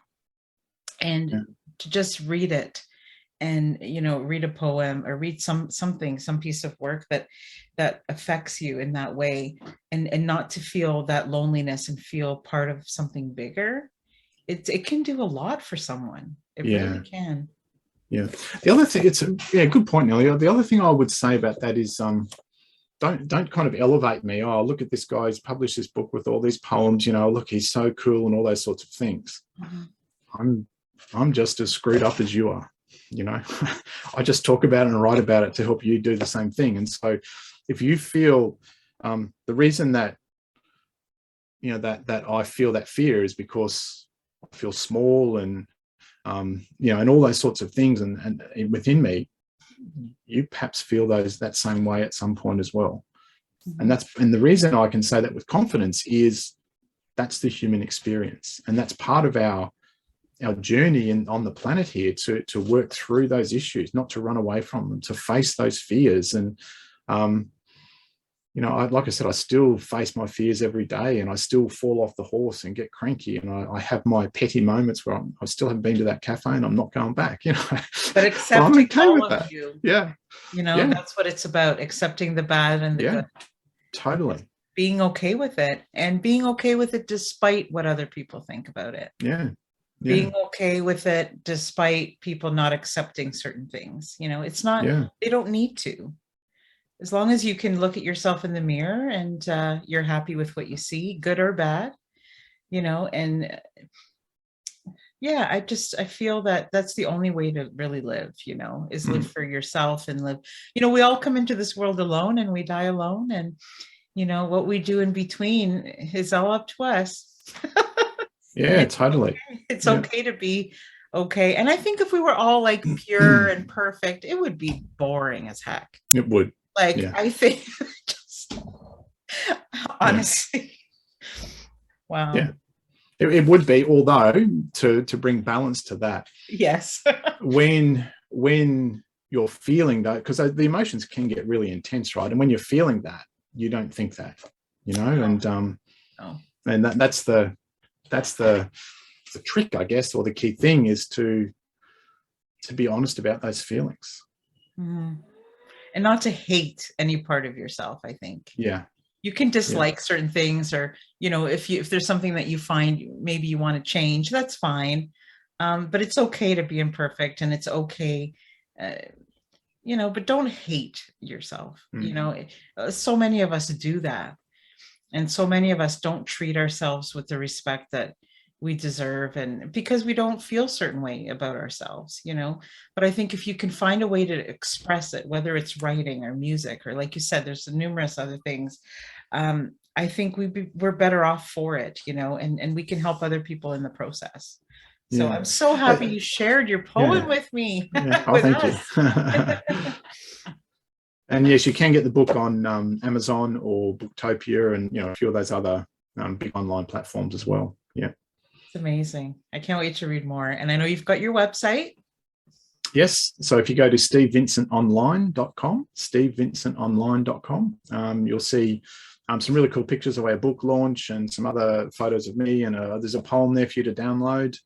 Speaker 1: And to just read it, and, you know, read a poem or read some piece of work that affects you in that way, and not to feel that loneliness and feel part of something bigger. It can do a lot for someone. It really can.
Speaker 2: Yeah. The other thing, it's a good point, Nelly. The other thing I would say about that is, don't kind of elevate me. Oh, look at this guy, he's published this book with all these poems, you know, look, he's so cool and all those sorts of things. I'm just as screwed up as you are, you know. I just talk about it and write about it to help you do the same thing. And so if you feel, the reason that, you know, that I feel that fear is because I feel small and, you know, and all those sorts of things, and within me, you perhaps feel that same way at some point as well. And the reason I can say that with confidence is that's the human experience, and that's part of our journey on the planet here, to work through those issues, not to run away from them, to face those fears. And you know, like I said, I still face my fears every day, and I still fall off the horse and get cranky, and I have my petty moments where I still haven't been to that cafe and I'm not going back, you know.
Speaker 1: But accepting I'm okay all
Speaker 2: with that.
Speaker 1: You,
Speaker 2: you
Speaker 1: know, that's what it's about, accepting the bad and the good.
Speaker 2: Totally.
Speaker 1: Being okay with it, and being okay with it despite what other people think about it.
Speaker 2: Yeah. Yeah.
Speaker 1: being okay with it despite people not accepting certain things. It's not,
Speaker 2: Yeah.
Speaker 1: they don't need to. As long as you can look at yourself in the mirror and you're happy with what you see, good or bad, and yeah, I feel that that's the only way to really live, is live for yourself and live. We all come into this world alone and we die alone. And, what we do in between is all up to us. And
Speaker 2: Yeah, totally.
Speaker 1: it's
Speaker 2: Yeah,
Speaker 1: okay to be okay. And I think if we were all like pure and perfect, it would be boring as heck.
Speaker 2: it would.
Speaker 1: Like,
Speaker 2: Yeah.
Speaker 1: I think, just
Speaker 2: Yeah.
Speaker 1: honestly, wow.
Speaker 2: Yeah. It would be, although to bring balance to that,
Speaker 1: Yes.
Speaker 2: when you're feeling that, because the emotions can get really intense, right? And when you're feeling that, you don't think that, and
Speaker 1: Oh.
Speaker 2: and that's the trick, I guess, or the key thing is to be honest about those feelings.
Speaker 1: Mhm. And not to hate any part of yourself, I think.
Speaker 2: Yeah.
Speaker 1: You can
Speaker 2: Yeah.
Speaker 1: dislike certain things, or, if there's something that you find maybe you want to change, that's fine. But it's okay to be imperfect, and it's okay, but don't hate yourself. So many of us do that. And so many of us don't treat ourselves with the respect that we deserve, and because we don't feel certain way about ourselves. But I think if you can find a way to express it, whether it's writing or music, or like you said, there's numerous other things, I think we're better off for it, and we can help other people in the process. So
Speaker 2: Yeah.
Speaker 1: I'm so happy you shared your
Speaker 2: Yeah.
Speaker 1: poem with me.
Speaker 2: Yeah. Oh,
Speaker 1: With
Speaker 2: thank you.
Speaker 1: us.
Speaker 2: And yes, you can get the book on Amazon or Booktopia, and a few of those other big online platforms as well. Yeah.
Speaker 1: It's amazing. I can't wait to read more. And I know you've got your website.
Speaker 2: Yes. So if you go to stevevincentonline.com, stevevincentonline.com, you'll see some really cool pictures of our book launch and some other photos of me. And there's a poem there for you to download,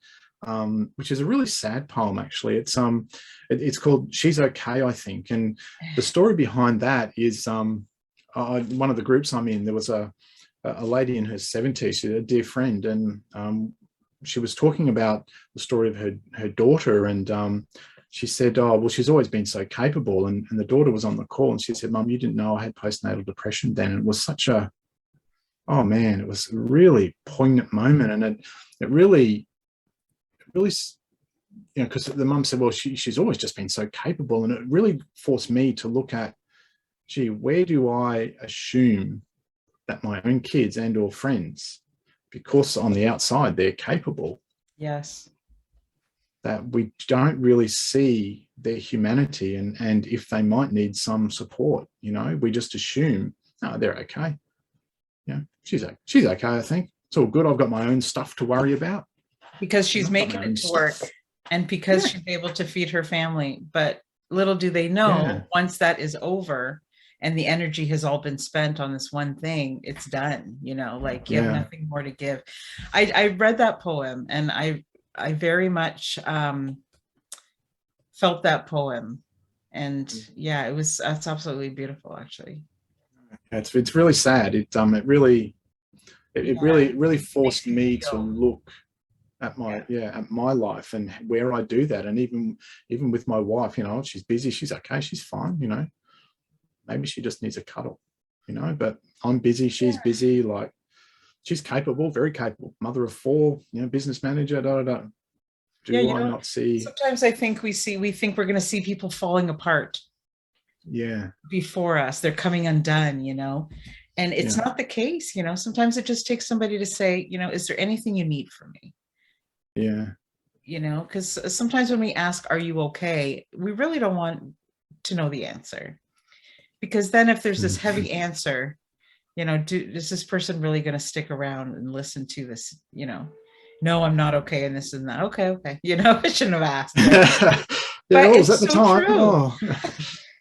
Speaker 2: which is a really sad poem, actually. It's called She's Okay, I think. And the story behind that is one of the groups I'm in, there was a lady in her 70s, she's a dear friend, and she was talking about the story of her daughter, and she said, oh, well, she's always been so capable. And the daughter was on the call, and she said, Mum, you didn't know I had postnatal depression then. And it was such a, oh man, it was a really poignant moment. And it really, because the mum said, well, she's always just been so capable. And it really forced me to look at, gee, where do I assume that my own kids and or friends, because on the outside they're capable,
Speaker 1: Yes.
Speaker 2: that we don't really see their humanity, and if they might need some support, we just assume, oh, they're okay. She's okay, I think. It's all good. I've got my own stuff to worry about.
Speaker 1: Because she's making it to work, and because she's able to feed her family. But little do they know, once that is over and the energy has all been spent on this one thing, it's done, like you have nothing more to give. I read that poem, and I very much felt that poem. And yeah, that's absolutely beautiful, actually.
Speaker 2: It's really sad. It really forced me to look at my life and where I do that. And even with my wife, she's busy, she's okay, she's fine, maybe she just needs a cuddle, but I'm busy, she's busy, like she's capable, very capable, mother of 4, business manager, Do I not see?
Speaker 1: Sometimes I think we think we're going to see people falling apart.
Speaker 2: Yeah.
Speaker 1: Before us, they're coming undone, and it's not the case. Sometimes it just takes somebody to say, is there anything you need from me?
Speaker 2: Yeah.
Speaker 1: Because sometimes when we ask, are you okay? We really don't want to know the answer, because then if there's this heavy answer, is this person really going to stick around and listen to this? No, I'm not okay, and this and that. Okay. I shouldn't have asked.
Speaker 2: But it's at the time.
Speaker 1: True.
Speaker 2: Oh.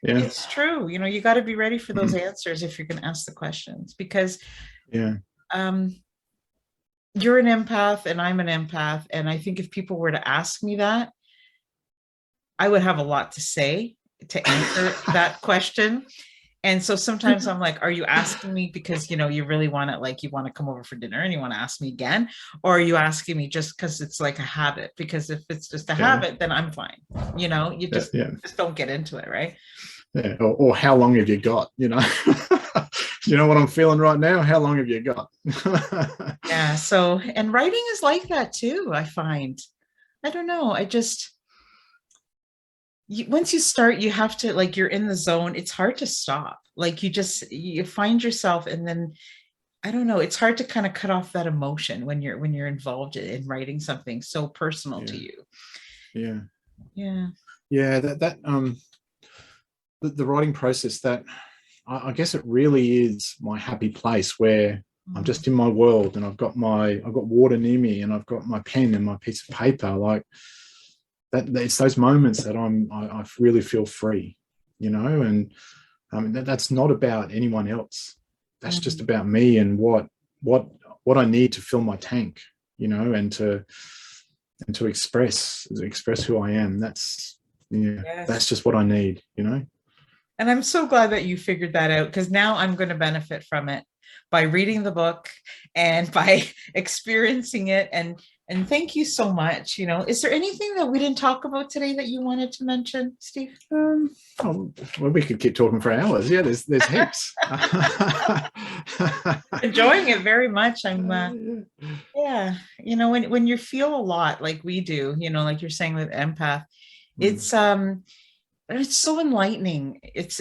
Speaker 2: Yeah.
Speaker 1: It's true. You got to be ready for those answers if you're going to ask the questions, because you're an empath and I'm an empath. And I think if people were to ask me that, I would have a lot to say to answer that question. And so sometimes I'm like, are you asking me because, you really want to, like, you want to come over for dinner and you want to ask me again? Or are you asking me just because it's like a habit? Because if it's just a
Speaker 2: Yeah.
Speaker 1: habit, then I'm fine. You
Speaker 2: Yeah. Yeah.
Speaker 1: just don't get into it, right?
Speaker 2: Yeah. Or how long have you got? You know what I'm feeling right now? How long have you got?
Speaker 1: Yeah. So, and writing is like that too, I find. I don't know. Once you start, you have to, like, you're in the zone. It's hard to stop. Like, you find yourself, and then I don't know. It's hard to kind of cut off that emotion when you're involved in writing something so personal to
Speaker 2: Yeah.
Speaker 1: you.
Speaker 2: Yeah.
Speaker 1: Yeah.
Speaker 2: Yeah. The writing process, that I guess it really is my happy place where I'm
Speaker 1: Mm.
Speaker 2: just in my world, and I've got water near me, and I've got my pen and my piece of paper. Like that, it's those moments that I really feel free, and that's not about anyone else. That's just
Speaker 1: Mm.
Speaker 2: about me and what I need to fill my tank, and to express who I am. That's
Speaker 1: Yes.
Speaker 2: just what I need.
Speaker 1: And I'm so glad that you figured that out, because now I'm going to benefit from it by reading the book and by experiencing it. And thank you so much. Is there anything that we didn't talk about today that you wanted to mention, Steve?
Speaker 2: Oh, well, we could keep talking for hours. Yeah, there's heaps.
Speaker 1: Enjoying it very much. Yeah, when you feel a lot like we do, like you're saying with empath,
Speaker 2: Mm.
Speaker 1: it's so enlightening. It's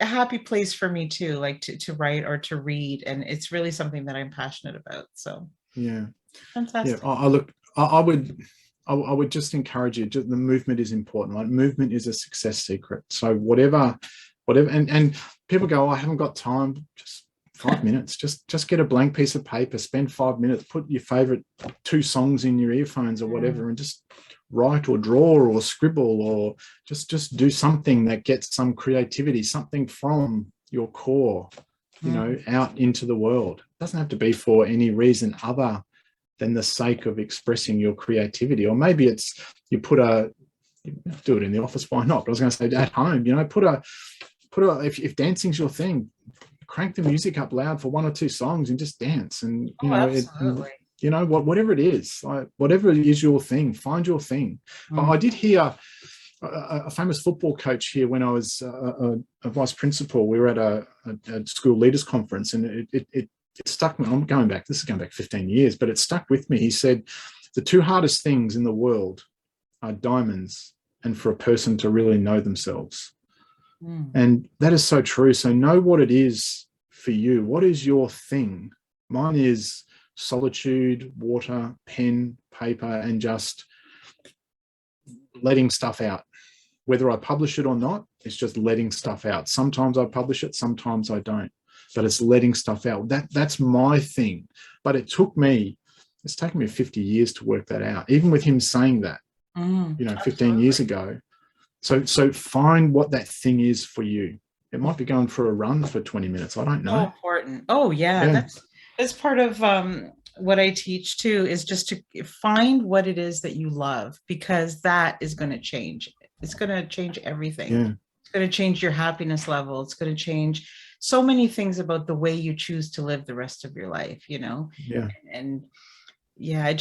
Speaker 1: a happy place for me too, like to write or to read, and it's really something that I'm passionate about. So
Speaker 2: Yeah, yeah.
Speaker 1: fantastic.
Speaker 2: I would just encourage you. The movement is important. Like, movement is a success secret. So whatever, and people go, I haven't got time. Just 5 minutes. Just get a blank piece of paper. Spend 5 minutes. Put your favorite 2 songs in your earphones or whatever, and just write or draw or scribble, or just do something that gets some creativity, something from your core, out into the world. It doesn't have to be for any reason other than the sake of expressing your creativity. Or maybe it's you do it in the office, why not? But I was going to say at home, if dancing's your thing, crank the music up loud for 1 or 2 songs and just dance. And
Speaker 1: Oh, absolutely.
Speaker 2: whatever it is, like, whatever is your thing, find your thing. I did hear a famous football coach here when I was a vice principal. We were at a school leaders conference, and it stuck me. This is going back 15 years, but it stuck with me. He said, the 2 hardest things in the world are diamonds and for a person to really know themselves. And that is so true. So know what it is for you. What is your thing? Mine is solitude, water, pen, paper, and just letting stuff out. Whether I publish it or not, it's just letting stuff out. Sometimes I publish it, sometimes I don't. But it's letting stuff out. That's my thing. But it's taken me 50 years to work that out. Even with him saying that, 15 years ago. So find what that thing is for you. It might be going for a run for 20 minutes. I don't know.
Speaker 1: So important. Oh yeah,
Speaker 2: Yeah.
Speaker 1: that's part of what I teach too, is just to find what it is that you love, because that is going to change. It's going to change everything.
Speaker 2: Yeah.
Speaker 1: It's going to change your happiness level. It's going to change so many things about the way you choose to live the rest of your life,
Speaker 2: Yeah.
Speaker 1: And yeah,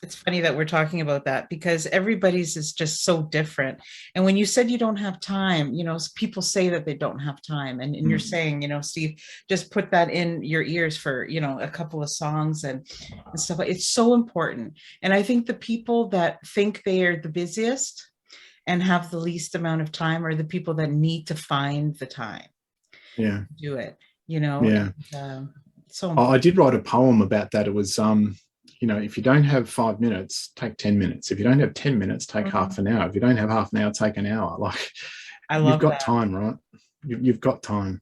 Speaker 1: it's funny that we're talking about that, because everybody's is just so different. And when you said you don't have time, people say that they don't have time. And you're saying, Steve, just put that in your ears for, a couple of songs and stuff. It's so important. And I think the people that think they are the busiest and have the least amount of time are the people that need to find the time
Speaker 2: Yeah.
Speaker 1: to do it,
Speaker 2: Yeah.
Speaker 1: and, so
Speaker 2: I
Speaker 1: important.
Speaker 2: did write a poem about that. It was, if you don't have 5 minutes, take 10 minutes. If you don't have 10 minutes, take half an hour. If you don't have half an hour, take an hour. Like,
Speaker 1: I
Speaker 2: you've
Speaker 1: love
Speaker 2: got
Speaker 1: that.
Speaker 2: time, right? You've got time.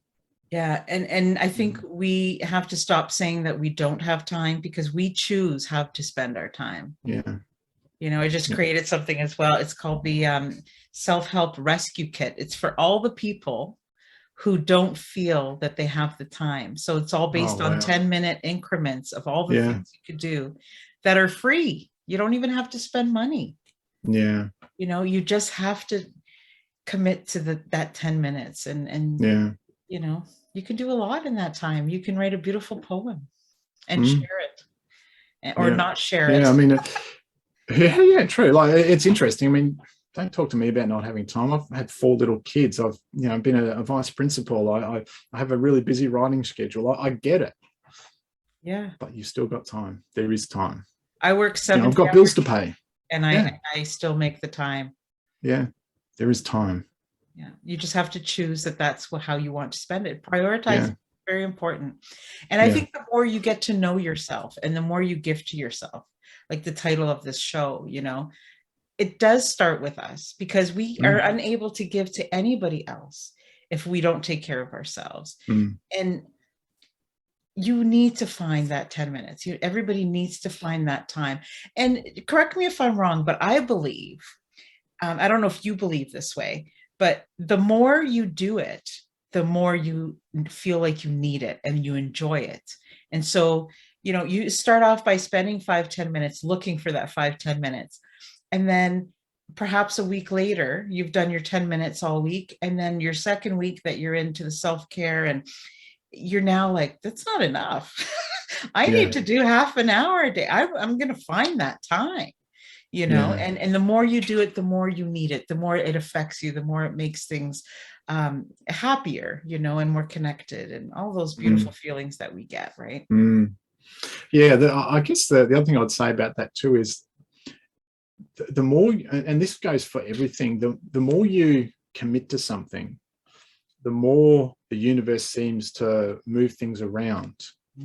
Speaker 1: Yeah. And I think we have to stop saying that we don't have time, because we choose how to spend our time.
Speaker 2: Yeah.
Speaker 1: I just created something as well. It's called the Self-Help Rescue Kit. It's for all the people who don't feel that they have the time. So it's all based on 10-minute increments of all the things you could do that are free. You don't even have to spend money.
Speaker 2: Yeah.
Speaker 1: You just have to commit to that 10 minutes and
Speaker 2: Yeah.
Speaker 1: you know, you can do a lot in that time. You can write a beautiful poem and
Speaker 2: Mm.
Speaker 1: share it or
Speaker 2: Yeah.
Speaker 1: not share
Speaker 2: Yeah.
Speaker 1: it.
Speaker 2: I mean, yeah, true. Like, it's interesting. I mean, don't talk to me about not having time. I've had 4 little kids. I've, been a vice principal. I have a really busy writing schedule. I get it.
Speaker 1: Yeah.
Speaker 2: But you still got time. There is time.
Speaker 1: I work 70
Speaker 2: I've got
Speaker 1: hours
Speaker 2: bills to pay.
Speaker 1: and
Speaker 2: Yeah.
Speaker 1: I still make the time.
Speaker 2: Yeah. There is time.
Speaker 1: Yeah. You just have to choose that's how you want to spend it. Prioritize is very important. And I think the more you get to know yourself and the more you give to yourself, like the title of this show, it does start with us, because we are unable to give to anybody else if we don't take care of ourselves. And you need to find that 10 minutes. Everybody needs to find that time. And correct me if I'm wrong, but I believe, I don't know if you believe this way, but the more you do it, the more you feel like you need it and you enjoy it. And so, you start off by spending 5-10 minutes looking for that 5-10 minutes. And then perhaps a week later, you've done your 10 minutes all week. And then your second week that you're into the self-care, and you're now like, that's not enough. I need to do half an hour a day. I'm going to find that time, and the more you do it, the more you need it, the more it affects you, the more it makes things happier, and more connected, and all those beautiful feelings that we get, right?
Speaker 2: Yeah, I guess the other thing I'd say about that too is the more, and this goes for everything, the more you commit to something, the more the universe seems to move things around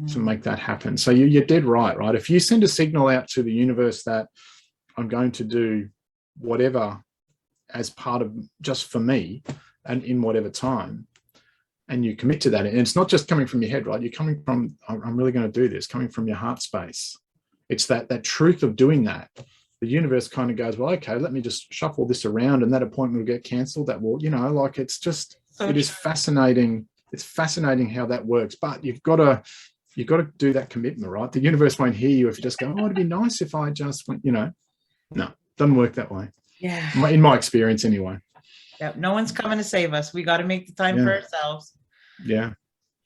Speaker 2: to make that happen. So you're dead right? If you send a signal out to the universe that I'm going to do whatever as part of just for me and in whatever time, and you commit to that, and it's not just coming from your head, right? You're coming from, I'm really going to do this, coming from your heart space. It's that truth of doing that. The universe kind of goes, well, okay, let me just shuffle this around, and that appointment will get cancelled. That will, it's just, it is fascinating. It's fascinating how that works. But you've got to do that commitment, right? The universe won't hear you if you just go, oh, it'd be nice if I just went, no, doesn't work that way.
Speaker 1: Yeah.
Speaker 2: In my experience anyway.
Speaker 1: Yeah. No one's coming to save us. We got to make the time for ourselves.
Speaker 2: Yeah.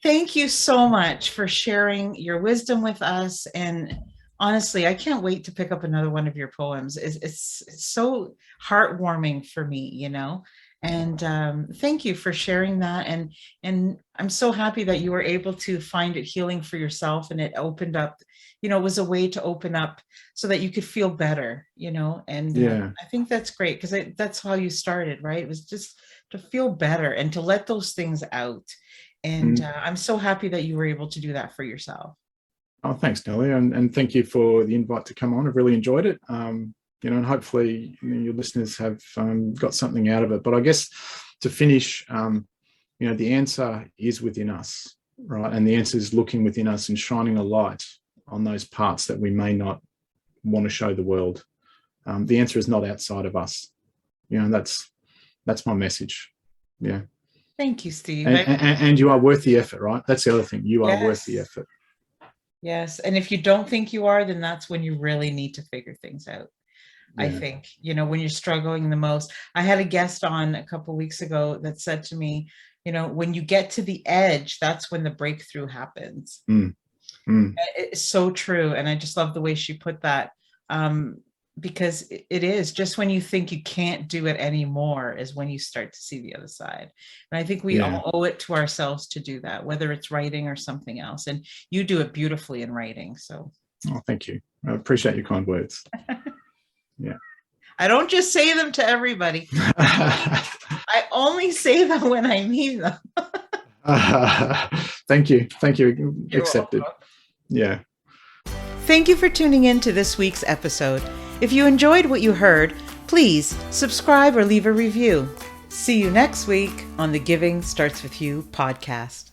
Speaker 1: Thank you so much for sharing your wisdom with us. And honestly, I can't wait to pick up another one of your poems. It's so heartwarming for me, and thank you for sharing that. And I'm so happy that you were able to find it healing for yourself, and it opened up, it was a way to open up so that you could feel better, and I think that's great, because that's how you started, right? It was just to feel better and to let those things out. And I'm so happy that you were able to do that for yourself.
Speaker 2: Oh, thanks, Nellie. And thank you for the invite to come on. I've really enjoyed it. And hopefully your listeners have got something out of it. But I guess to finish, the answer is within us, right? And the answer is looking within us and shining a light on those parts that we may not want to show the world. The answer is not outside of us. That's my message. Yeah.
Speaker 1: Thank you, Steve.
Speaker 2: And you are worth the effort, right? That's the other thing. You are worth the effort.
Speaker 1: Yes. And if you don't think you are, then that's when you really need to figure things out. I think, when you're struggling the most. I had a guest on a couple of weeks ago that said to me, when you get to the edge, that's when the breakthrough happens. It's so true. And I just love the way she put that, because it is just when you think you can't do it anymore is when you start to see the other side. And I think we all owe it to ourselves to do that, whether it's writing or something else. And you do it beautifully in writing. So.
Speaker 2: Oh, thank you. I appreciate your kind words. Yeah.
Speaker 1: I don't just say them to everybody. I only say them when I mean them.
Speaker 2: Thank you. You're accepted.
Speaker 1: Welcome.
Speaker 2: Yeah.
Speaker 1: Thank you for tuning in to this week's episode. If you enjoyed what you heard, please subscribe or leave a review. See you next week on the Giving Starts With You podcast.